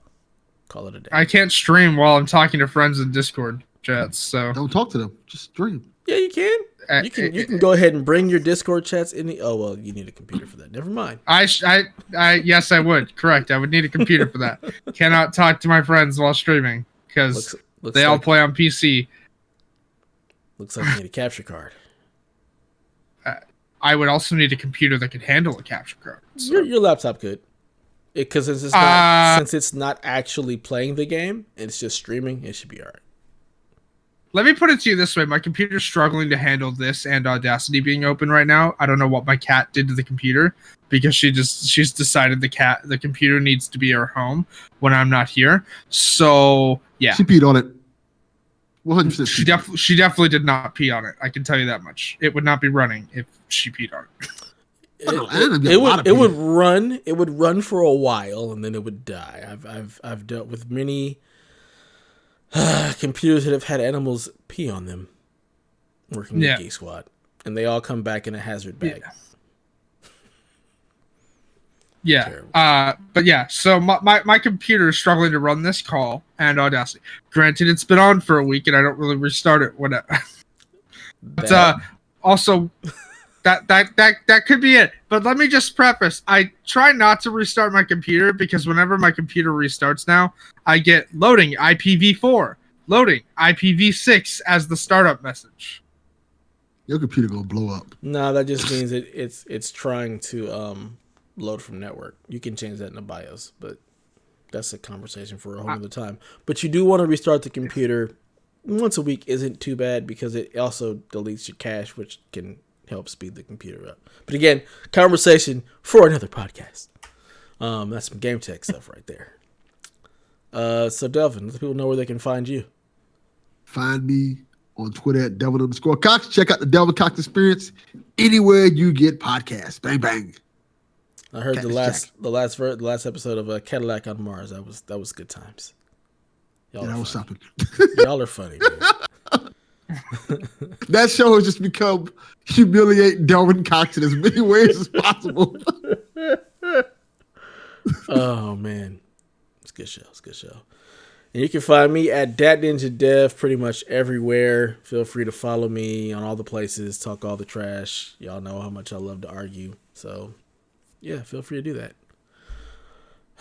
Call it a day. I can't stream while I'm talking to friends in Discord chats. So Don't talk to them. Just stream. Yeah, you can. You can go ahead and bring your Discord chats in. Oh well, you need a computer for that. Never mind. Yes, I would. Correct. I would need a computer for that. Cannot talk to my friends while streaming because they all play on PC. Looks like you need a capture card. I would also need a computer that could handle a capture card. So. Your laptop could, because since it's not actually playing the game, it's just streaming. It should be alright. Let me put it to you this way: my computer's struggling to handle this and Audacity being open right now. I don't know what my cat did to the computer because she's decided the computer needs to be at her home when I'm not here. So yeah, She peed on it. 100%. She definitely did not pee on it. I can tell you that much. It would not be running if she peed on it. It would run. It would run for a while and then it would die. I've dealt with many computers that have had animals pee on them working in Geek Squad, and they all come back in a hazard bag. But yeah, so my computer is struggling to run this call and Audacity. Granted, it's been on for a week and I don't really restart it when but also that could be it. But let me just preface, I try not to restart my computer because whenever my computer restarts now, I get loading IPv4, loading IPv6 as the startup message. Your computer gonna blow up. No, that just means it's trying to load from network. You can change that in the BIOS, but that's a conversation for a whole other time. But you do want to restart the computer once a week. Isn't too bad because it also deletes your cache, which can help speed the computer up. But again, conversation for another podcast. That's some game tech stuff right there. So Delvin, let people know where they can find you. Find me on Twitter at Delvin_Cox. Check out the Delvin Cox Experience anywhere you get podcasts. Bang bang. I heard the last episode of Cadillac on Mars. That was good times. That was something. Y'all are funny, man. That show has just become humiliate Delvin Cox in as many ways as possible. Oh man, it's a good show. It's a good show. And you can find me at DatNinjaDev pretty much everywhere. Feel free to follow me on all the places. Talk all the trash. Y'all know how much I love to argue. So yeah, feel free to do that.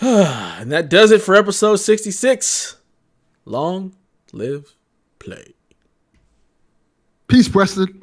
And that does it for episode 66. Long live play. Peace, Preston.